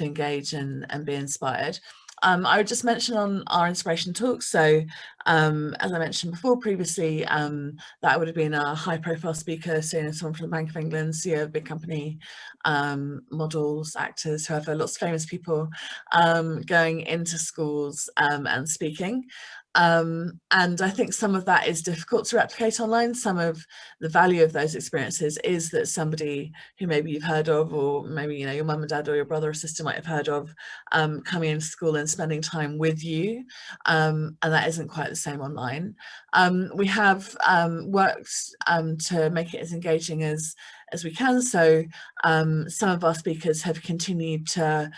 engage and be inspired. I would just mention on our inspiration talks. So as I mentioned before previously, that would have been a high profile speaker, so someone from the Bank of England, CEO of a big company, models, actors, whoever, lots of famous people going into schools and speaking. And I think some of that is difficult to replicate online. Some of the value of those experiences is that somebody who maybe you've heard of, or maybe, you know, your mum and dad or your brother or sister might have heard of, coming into school and spending time with you, and that isn't quite the same online. We have worked to make it as engaging as we can. So some of our speakers have continued to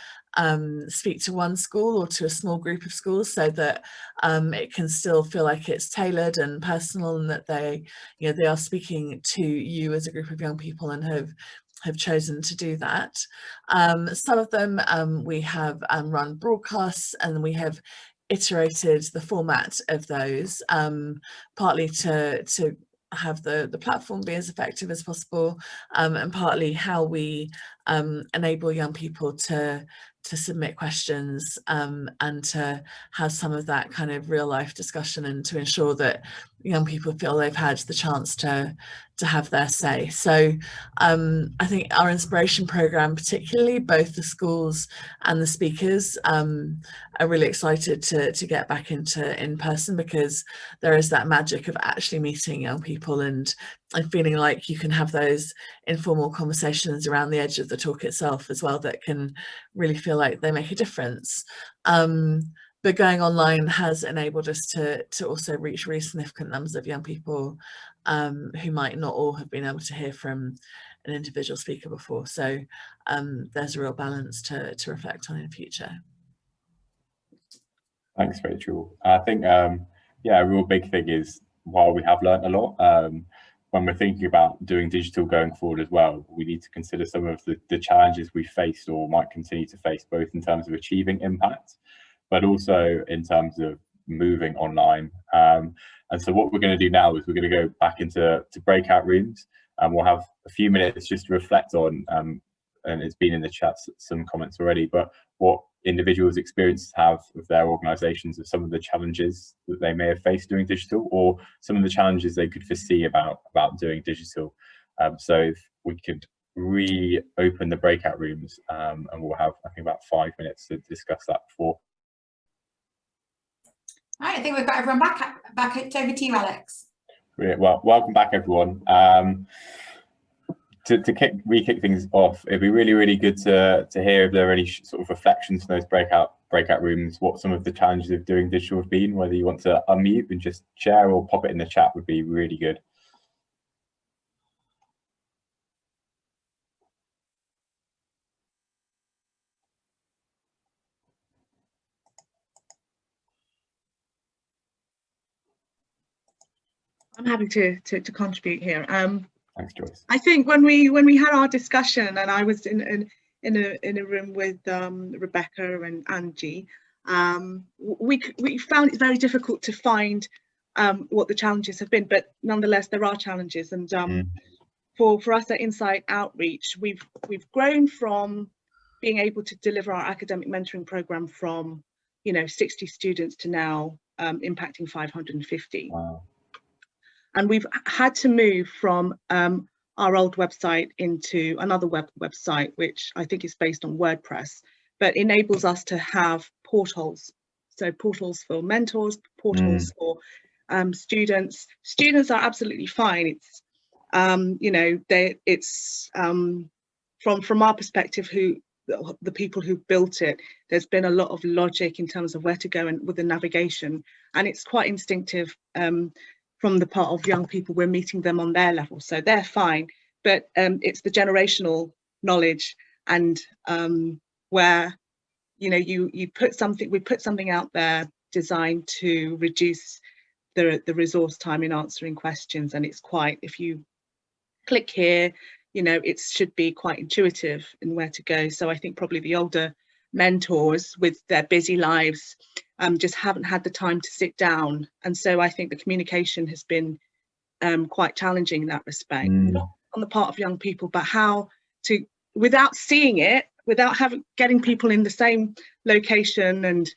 speak to one school or to a small group of schools, so that it can still feel like it's tailored and personal, and that they are speaking to you as a group of young people and have chosen to do that. Some of them we have run broadcasts, and we have iterated the format of those, partly to have the platform be as effective as possible, and partly how we enable young people to submit questions and to have some of that kind of real life discussion, and to ensure that young people feel they've had the chance to have their say. So I think our inspiration program, particularly both the schools and the speakers, are really excited to get back into in person, because there is that magic of actually meeting young people and feeling like you can have those informal conversations around the edge of the talk itself as well, that can really feel like they make a difference. But going online has enabled us to also reach really significant numbers of young people who might not all have been able to hear from an individual speaker before. So there's a real balance to reflect on in the future. Thanks, Rachel. I think, yeah, a real big thing is, while we have learned a lot, when we're thinking about doing digital going forward as well, we need to consider some of the challenges we faced or might continue to face, both in terms of achieving impact, but also in terms of moving online. And so what we're going to do now is we're going to go back into breakout rooms, and we'll have a few minutes just to reflect on, and it's been in the chat, some comments already, but what individuals' experiences have with their organisations, of some of the challenges that they may have faced doing digital, or some of the challenges they could foresee about doing digital. So if we could reopen the breakout rooms, and we'll have, I think, about 5 minutes to discuss that before. Right, I think we've got everyone back over to you, Alex. Brilliant. Well, welcome back, everyone. To re-kick things off, it'd be really good to hear if there are any sort of reflections from those breakout rooms, what some of the challenges of doing digital have been, whether you want to unmute and just share or pop it in the chat would be really good. I'm happy to contribute here. Thanks, Joyce. I think when we had our discussion, and I was in a room with Rebecca and Angie, we found it very difficult to find what the challenges have been, but nonetheless there are challenges. And for us at Insight Outreach, we've grown from being able to deliver our academic mentoring program from 60 students to now impacting 550. Wow. And we've had to move from our old website into another website, which I think is based on WordPress, but enables us to have portals. So portals for mentors, portals for students. Students are absolutely fine. It's it's from our perspective, the people who built it, there's been a lot of logic in terms of where to go and with the navigation, and it's quite instinctive. From the part of young people, we're meeting them on their level, so they're fine. But it's the generational knowledge, and where we put something out there designed to reduce the resource time in answering questions, and it's quite, if you click here, it should be quite intuitive in where to go. So I think probably the older mentors with their busy lives just haven't had the time to sit down, and so I think the communication has been quite challenging in that respect, not on the part of young people, but how to, without seeing it, without getting people in the same location and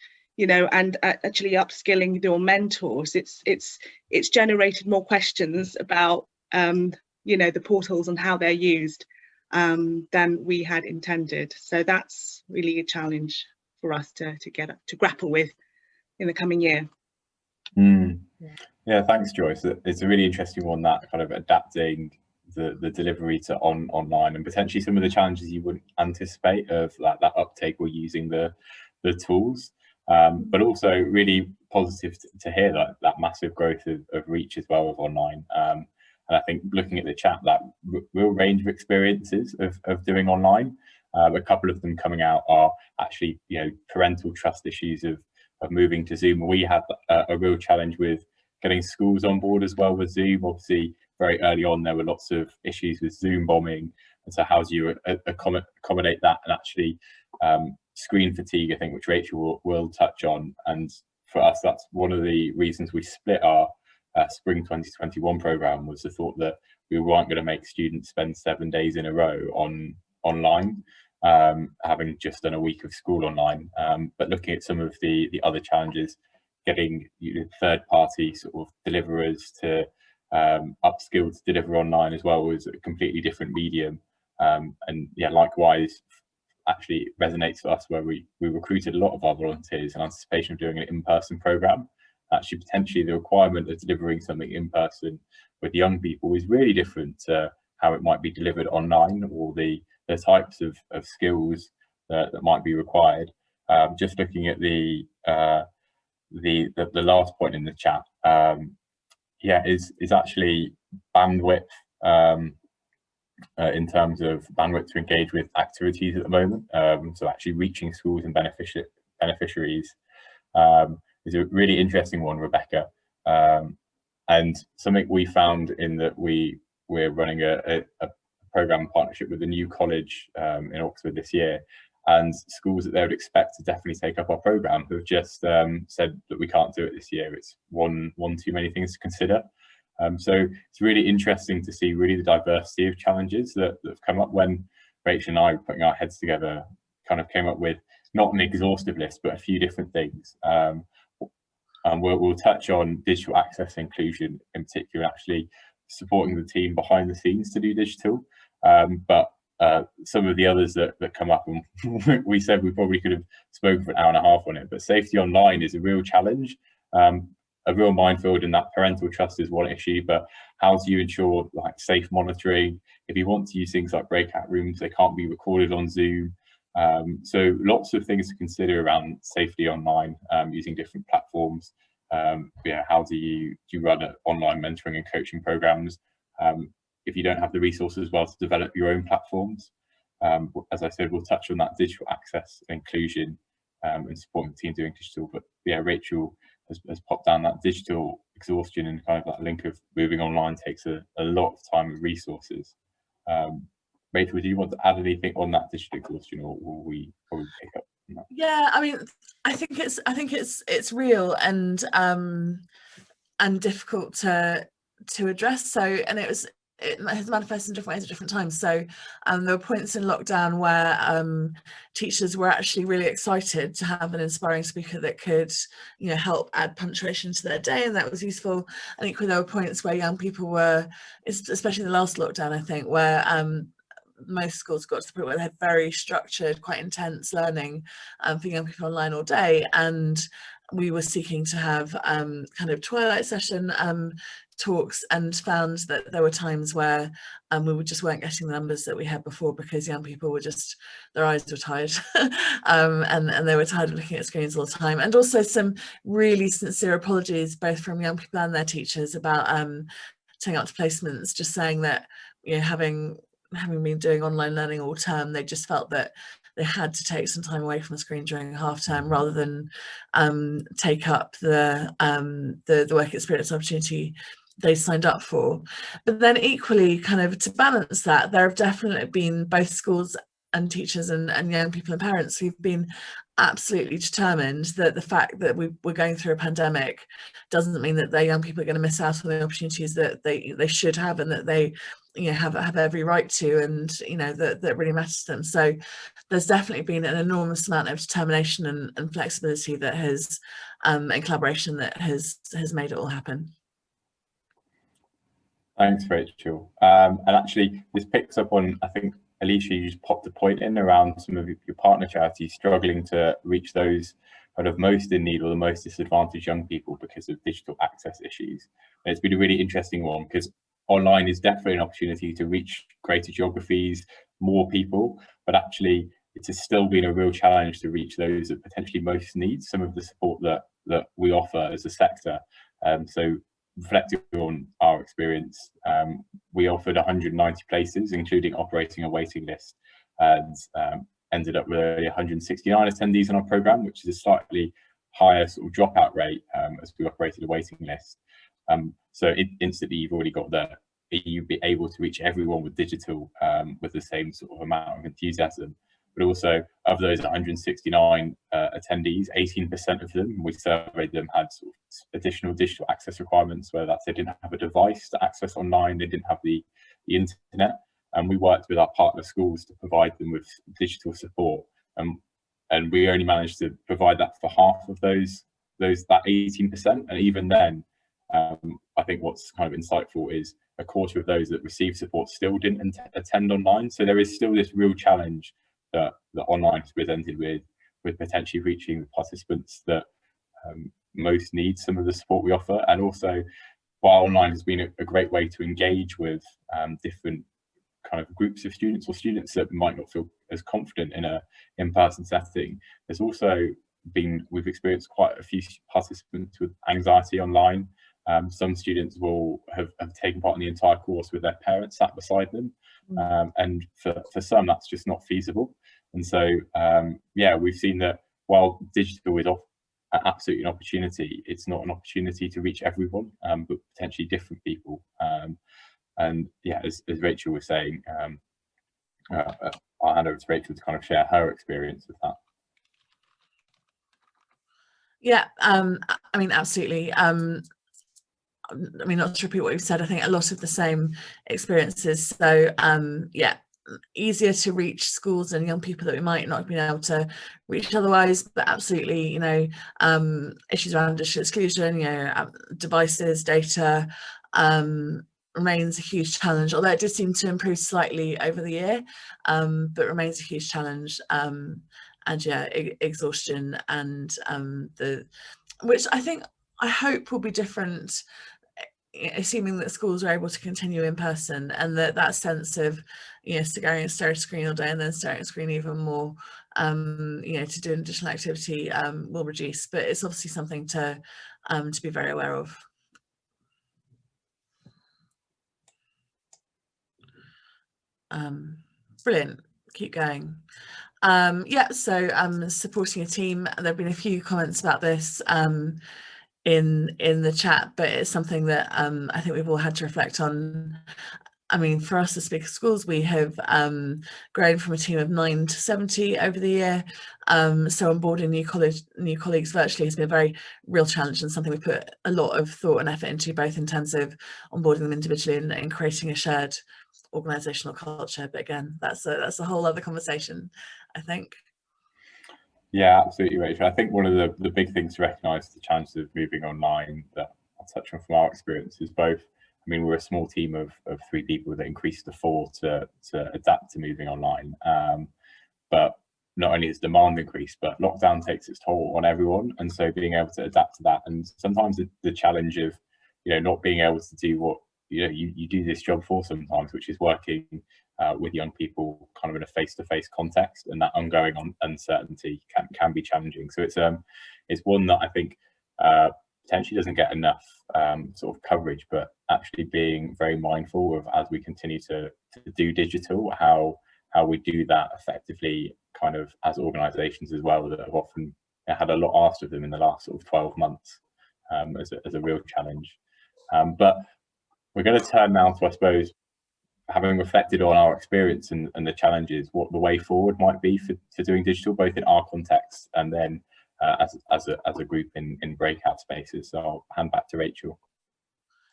actually upskilling your mentors, it's generated more questions about the portals and how they're used than we had intended. So that's really a challenge for us to grapple with in the coming year. Yeah, thanks, Joyce. It's a really interesting one, that kind of adapting the delivery to online, and potentially some of the challenges you wouldn't anticipate of that uptake or using the tools, but also really positive to hear that massive growth of reach as well of online. And I think looking at the chat, that real range of experiences of doing online, a couple of them coming out are actually parental trust issues of moving to Zoom. We had a real challenge with getting schools on board as well with Zoom. Obviously, very early on, there were lots of issues with Zoom bombing. And so how do you accommodate that, and actually screen fatigue, I think, which Rachel will touch on. And for us, that's one of the reasons we split our Spring 2021 programme, was the thought that we weren't going to make students spend 7 days in a row online, having just done a week of school online, but looking at some of the other challenges, getting third-party sort of deliverers to upskill to deliver online as well was a completely different medium, and yeah, likewise actually resonates for us, where we recruited a lot of our volunteers in anticipation of doing an in-person programme. Actually, potentially the requirement of delivering something in person with young people is really different to how it might be delivered online, or the types of skills that might be required. Just looking at the last point in the chat, is actually bandwidth, in terms of bandwidth to engage with activities at the moment. So actually reaching schools and beneficiaries is a really interesting one, Rebecca. And something we found in that we're running a program partnership with a new college in Oxford this year, and schools that they would expect to definitely take up our program have just said that we can't do it this year. It's one too many things to consider. So it's really interesting to see really the diversity of challenges that have come up when Rachel and I were putting our heads together, kind of came up with not an exhaustive list, but a few different things. And we'll touch on digital access inclusion in particular, actually supporting the team behind the scenes to do digital. But some of the others that come up, and we said we probably could have spoken for an hour and a half on it, but safety online is a real challenge. A real minefield in that parental trust is one issue, but how do you ensure like safe monitoring? If you want to use things like breakout rooms, they can't be recorded on Zoom. So lots of things to consider around safety online, using different platforms. Yeah, how do you run online mentoring and coaching programs if you don't have the resources as well to develop your own platforms? As I said, we'll touch on that digital access and inclusion and supporting the team doing digital. But yeah, Rachel has popped down that digital exhaustion, and kind of that link of moving online takes a lot of time and resources. Rachel, do you want to add anything on that digital exhaustion, or will we probably pick up on that? Yeah, I mean, I think it's real and difficult to address. So, and it has manifested in different ways at different times. So there were points in lockdown where teachers were actually really excited to have an inspiring speaker that could, you know, help add punctuation to their day, and that was useful. And equally, there were points where young people were, especially in the last lockdown, I think, where most schools got to the point where they had very structured, quite intense learning for young people online all day, and we were seeking to have kind of twilight session talks, and found that there were times where we just weren't getting the numbers that we had before, because young people were just, their eyes were tired and they were tired of looking at screens all the time. And also some really sincere apologies, both from young people and their teachers, about turning up to placements, just saying that, you know, having been doing online learning all term, they just felt that they had to take some time away from the screen during half term, rather than take up the work experience opportunity they signed up for. But then equally, kind of to balance that, there have definitely been both schools and teachers and young people and parents who've been absolutely determined that the fact that we're going through a pandemic doesn't mean that their young people are going to miss out on the opportunities that they should have, and that they, you know, have every right to, and, you know, that really matters to them. So there's definitely been an enormous amount of determination and flexibility that has and collaboration that has made it all happen. Thanks, Rachel. And actually, this picks up on, I think, Alicia, you just popped a point in around some of your partner charities struggling to reach those kind of most in need or the most disadvantaged young people because of digital access issues. And it's been a really interesting one, because online is definitely an opportunity to reach greater geographies, more people, but actually it has still been a real challenge to reach those that potentially most need some of the support that we offer as a sector. So reflecting on our experience, we offered 190 places, including operating a waiting list, and ended up with only 169 attendees on our programme, which is a slightly higher sort of dropout rate as we operated a waiting list. So instantly you've already got you'd be able to reach everyone with digital with the same sort of amount of enthusiasm. But also, of those 169 attendees, 18% of them, we surveyed them, had sort of additional digital access requirements, whether that's they didn't have a device to access online, they didn't have the internet, and we worked with our partner schools to provide them with digital support. And we only managed to provide that for half of that 18%, and even then, I think what's kind of insightful is a quarter of those that received support still didn't attend online. So there is still this real challenge that online is presented with potentially reaching the participants that most need some of the support we offer. And also, while online has been a great way to engage with different kind of groups of students, or students that might not feel as confident in a in-person setting, there's also we've experienced quite a few participants with anxiety online. Some students will have taken part in the entire course with their parents sat beside them, and for some that's just not feasible. And so yeah, we've seen that while digital is absolutely an opportunity, it's not an opportunity to reach everyone, but potentially different people. And yeah, as Rachel was saying, I'll hand over to Rachel to kind of share her experience with that. Yeah, I mean, absolutely. I mean, not to repeat what you've said, I think a lot of the same experiences. So yeah, easier to reach schools and young people that we might not have been able to reach otherwise, but absolutely, you know, issues around digital exclusion, you know, devices, data, remains a huge challenge, although it did seem to improve slightly over the year, but remains a huge challenge. And yeah, exhaustion and which I think I hope will be different, assuming that schools are able to continue in person, and that sense of, you know, staring at a screen all day and then staring at a screen even more, you know, to do an additional activity will reduce. But it's obviously something to be very aware of. Brilliant. Keep going. Yeah, so supporting a team. There have been a few comments about this in the chat, but it's something that I think we've all had to reflect on. I mean, for us as Speak Schools, we have grown from a team of 9 to 70 over the year. So onboarding new colleagues virtually has been a very real challenge, and something we put a lot of thought and effort into, both in terms of onboarding them individually and creating a shared organisational culture. But again, that's a whole other conversation, I think. Yeah, absolutely, Rachel. I think one of the big things to recognise the challenges of moving online that I'll touch on from our experience is both. I mean, we're a small team of 3 people that increased to 4 to adapt to moving online. But not only has demand increased, but lockdown takes its toll on everyone, and so being able to adapt to that, and sometimes the challenge of, you know, not being able to do what you do this job for sometimes, which is working with young people kind of in a face-to-face context, and that ongoing uncertainty can be challenging. So it's one that I think potentially doesn't get enough sort of coverage, but actually being very mindful of, as we continue to do digital, how we do that effectively, kind of as organisations as well, that have often had a lot asked of them in the last sort of 12 months as a real challenge. But we're going to turn now to, I suppose, having reflected on our experience and the challenges, what the way forward might be for doing digital, both in our context and then as a group in breakout spaces. So I'll hand back to Rachel.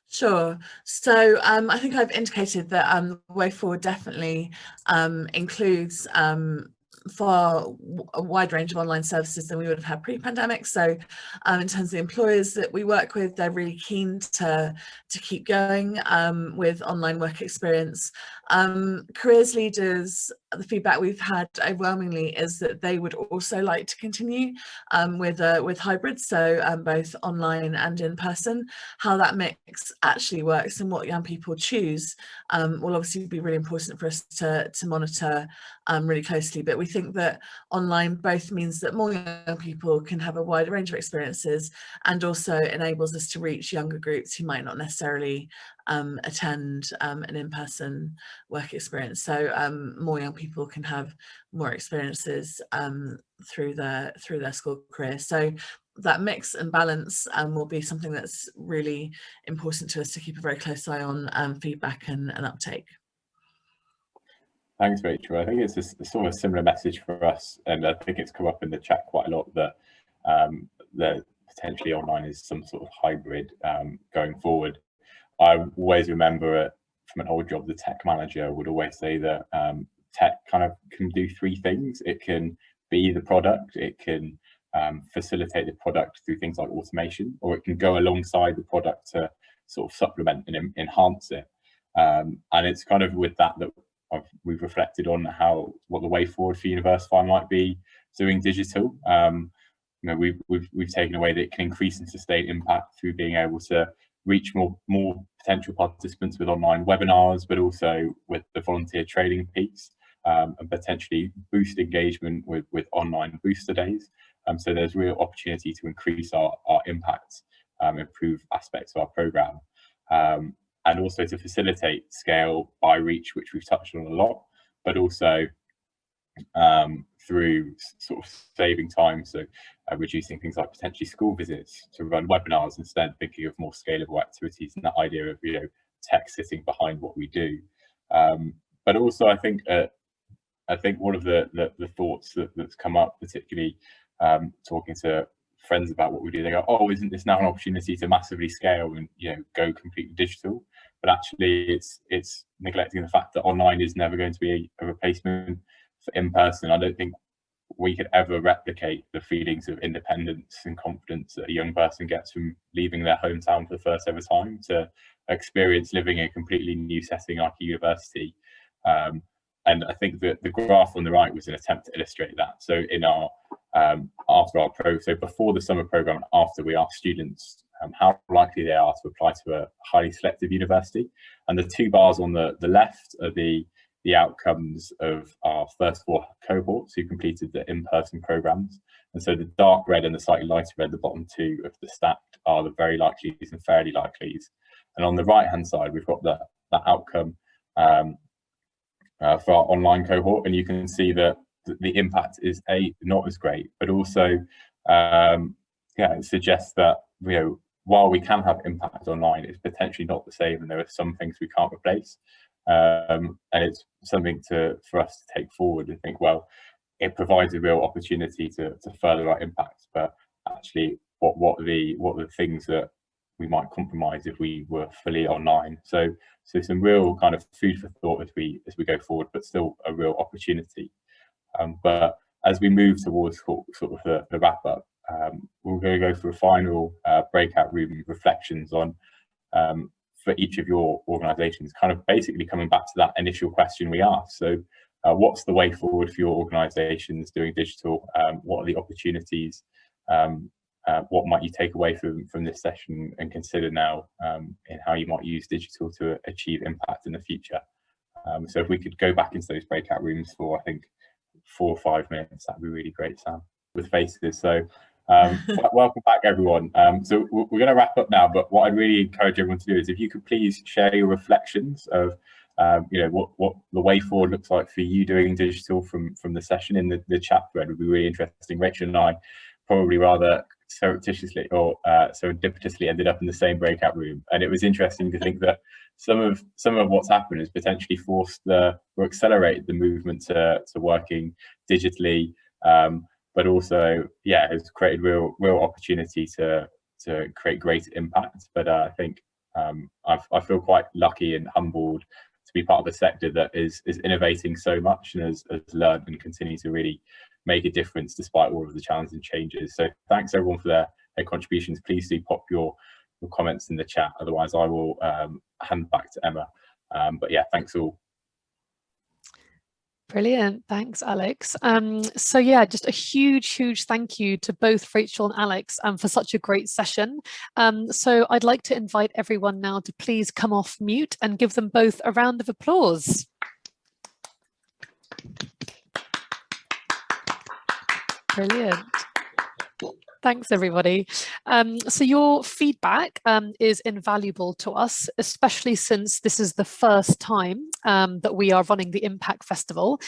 Sure. So I think I've indicated that the way forward definitely includes a wide range of online services than we would have had pre-pandemic. So in terms of the employers that we work with, they're really keen to keep going with online work experience. Careers leaders, the feedback we've had overwhelmingly is that they would also like to continue with hybrid, so both online and in person. How that mix actually works and what young people choose will obviously be really important for us to monitor really closely. But we think that online both means that more young people can have a wider range of experiences, and also enables us to reach younger groups who might not necessarily attend an in-person work experience. So more young people can have more experiences through their school career. So that mix and balance will be something that's really important to us to keep a very close eye on feedback and uptake. Thanks, Rachel. I think it's a sort of a similar message for us, and I think it's come up in the chat quite a lot that potentially online is some sort of hybrid going forward. I always remember from an old job, the tech manager would always say that tech kind of can do 3 things. It can be the product, it can facilitate the product through things like automation, or it can go alongside the product to sort of supplement and enhance it. And it's kind of with that we've reflected on what the way forward for Universify might be doing digital. You know, we've taken away that it can increase and sustain impact through being able to reach more potential participants with online webinars, but also with the volunteer training piece, and potentially boost engagement with online booster days. So there's real opportunity to increase our impact, improve aspects of our programme, and also to facilitate scale by reach, which we've touched on a lot, but also through sort of saving time, so reducing things like potentially school visits to run webinars instead, thinking of more scalable activities, and that idea of, you know, tech sitting behind what we do. But also I think one of the thoughts that's come up, particularly talking to friends about what we do, they go, oh, isn't this now an opportunity to massively scale and, you know, go completely digital? But actually it's neglecting the fact that online is never going to be a replacement for in-person. I don't think we could ever replicate the feelings of independence and confidence that a young person gets from leaving their hometown for the first ever time to experience living in a completely new setting like a university. And I think that the graph on the right was an attempt to illustrate that. So in our so before the summer program, after, we asked students how likely they are to apply to a highly selective university. And the two bars on the left are the outcomes of our first 4 cohorts who completed the in-person programs. And so the dark red and the slightly lighter red, the bottom 2 of the stacked, are the very likelies and fairly likelies. And on the right-hand side, we've got that outcome for our online cohort, and you can see that the impact is not as great, but also it suggests that, you know, while we can have impact online, it's potentially not the same, and there are some things we can't replace. And it's something for us to take forward and think, well, it provides a real opportunity to further our impact, but actually what are the things that we might compromise if we were fully online. So some real kind of food for thought as we go forward, but still a real opportunity. But as we move towards sort of the wrap up, we're going to go through a final breakout room reflections on for each of your organisations, kind of basically coming back to that initial question we asked. So what's the way forward for your organisations doing digital? What are the opportunities? What might you take away from this session and consider now in how you might use digital to achieve impact in the future? So if we could go back into those breakout rooms for, I think, 4 or 5 minutes, that'd be really great, Sam, with faces. So welcome back, everyone. So we're going to wrap up now, but what I'd really encourage everyone to do is if you could please share your reflections of what the way forward looks like for you doing digital from the session in the chat thread. Would be really interesting. Rachel and I probably rather surreptitiously or serendipitously ended up in the same breakout room, and it was interesting to think that some of what's happened has potentially forced or accelerated the movement to working digitally, but also has created real opportunity to create greater impact. But I think I feel quite lucky and humbled to be part of a sector that is innovating so much and has learned and continue to really make a difference despite all of the challenges and changes. So thanks everyone for their contributions. Please do pop your comments in the chat, otherwise I will hand back to Emma. But yeah, thanks all. Brilliant, thanks Alex. So yeah, just a huge thank you to both Rachel and Alex for such a great session. So I'd like to invite everyone now to please come off mute and give them both a round of applause. Brilliant. Thanks, everybody. So your feedback is invaluable to us, especially since this is the first time that we are running the Impact Festival.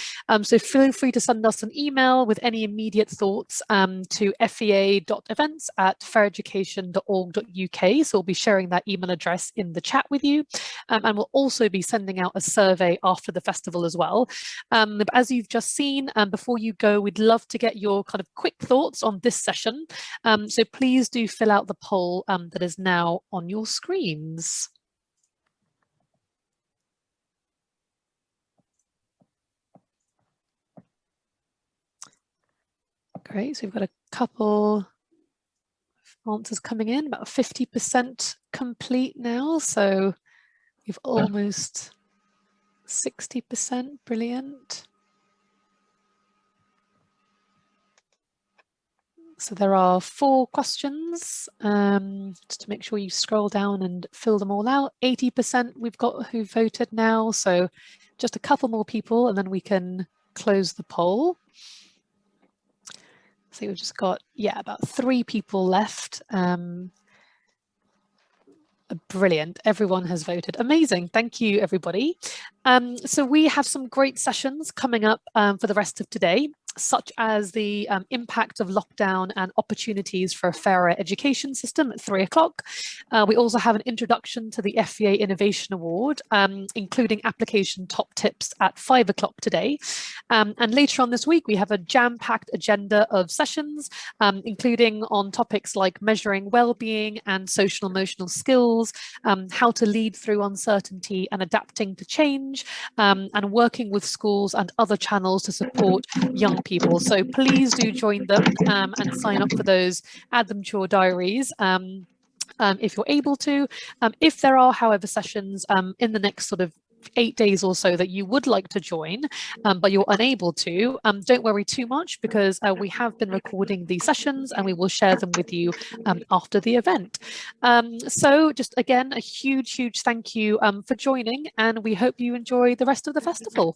So feel free to send us an email with any immediate thoughts to fea.events@faireducation.org.uk. So we'll be sharing that email address in the chat with you. And we'll also be sending out a survey after the festival as well. But as you've just seen, before you go, we'd love to get your kind of quick thoughts on this session. So please do fill out the poll that is now on your screens. Great, so we've got a couple of answers coming in, about 50% complete now. So we've almost 60%, brilliant. So there are 4 questions, just to make sure you scroll down and fill them all out. 80% we've got who voted now, so just a couple more people and then we can close the poll. So we've just got, about 3 people left. Brilliant, everyone has voted. Amazing, thank you everybody. So we have some great sessions coming up for the rest of today, such as the impact of lockdown and opportunities for a fairer education system at 3 o'clock. We also have an introduction to the FEA Innovation Award, including application top tips at 5 o'clock today. And later on this week, we have a jam-packed agenda of sessions, including on topics like measuring well-being and social emotional skills, how to lead through uncertainty and adapting to change, and working with schools and other channels to support young people. So please do join them and sign up for those, add them to your diaries if you're able to. If there are, however, sessions in the next sort of 8 days or so that you would like to join, but you're unable to, don't worry too much, because we have been recording these sessions and we will share them with you after the event. So just again, a huge thank you for joining, and we hope you enjoy the rest of the festival.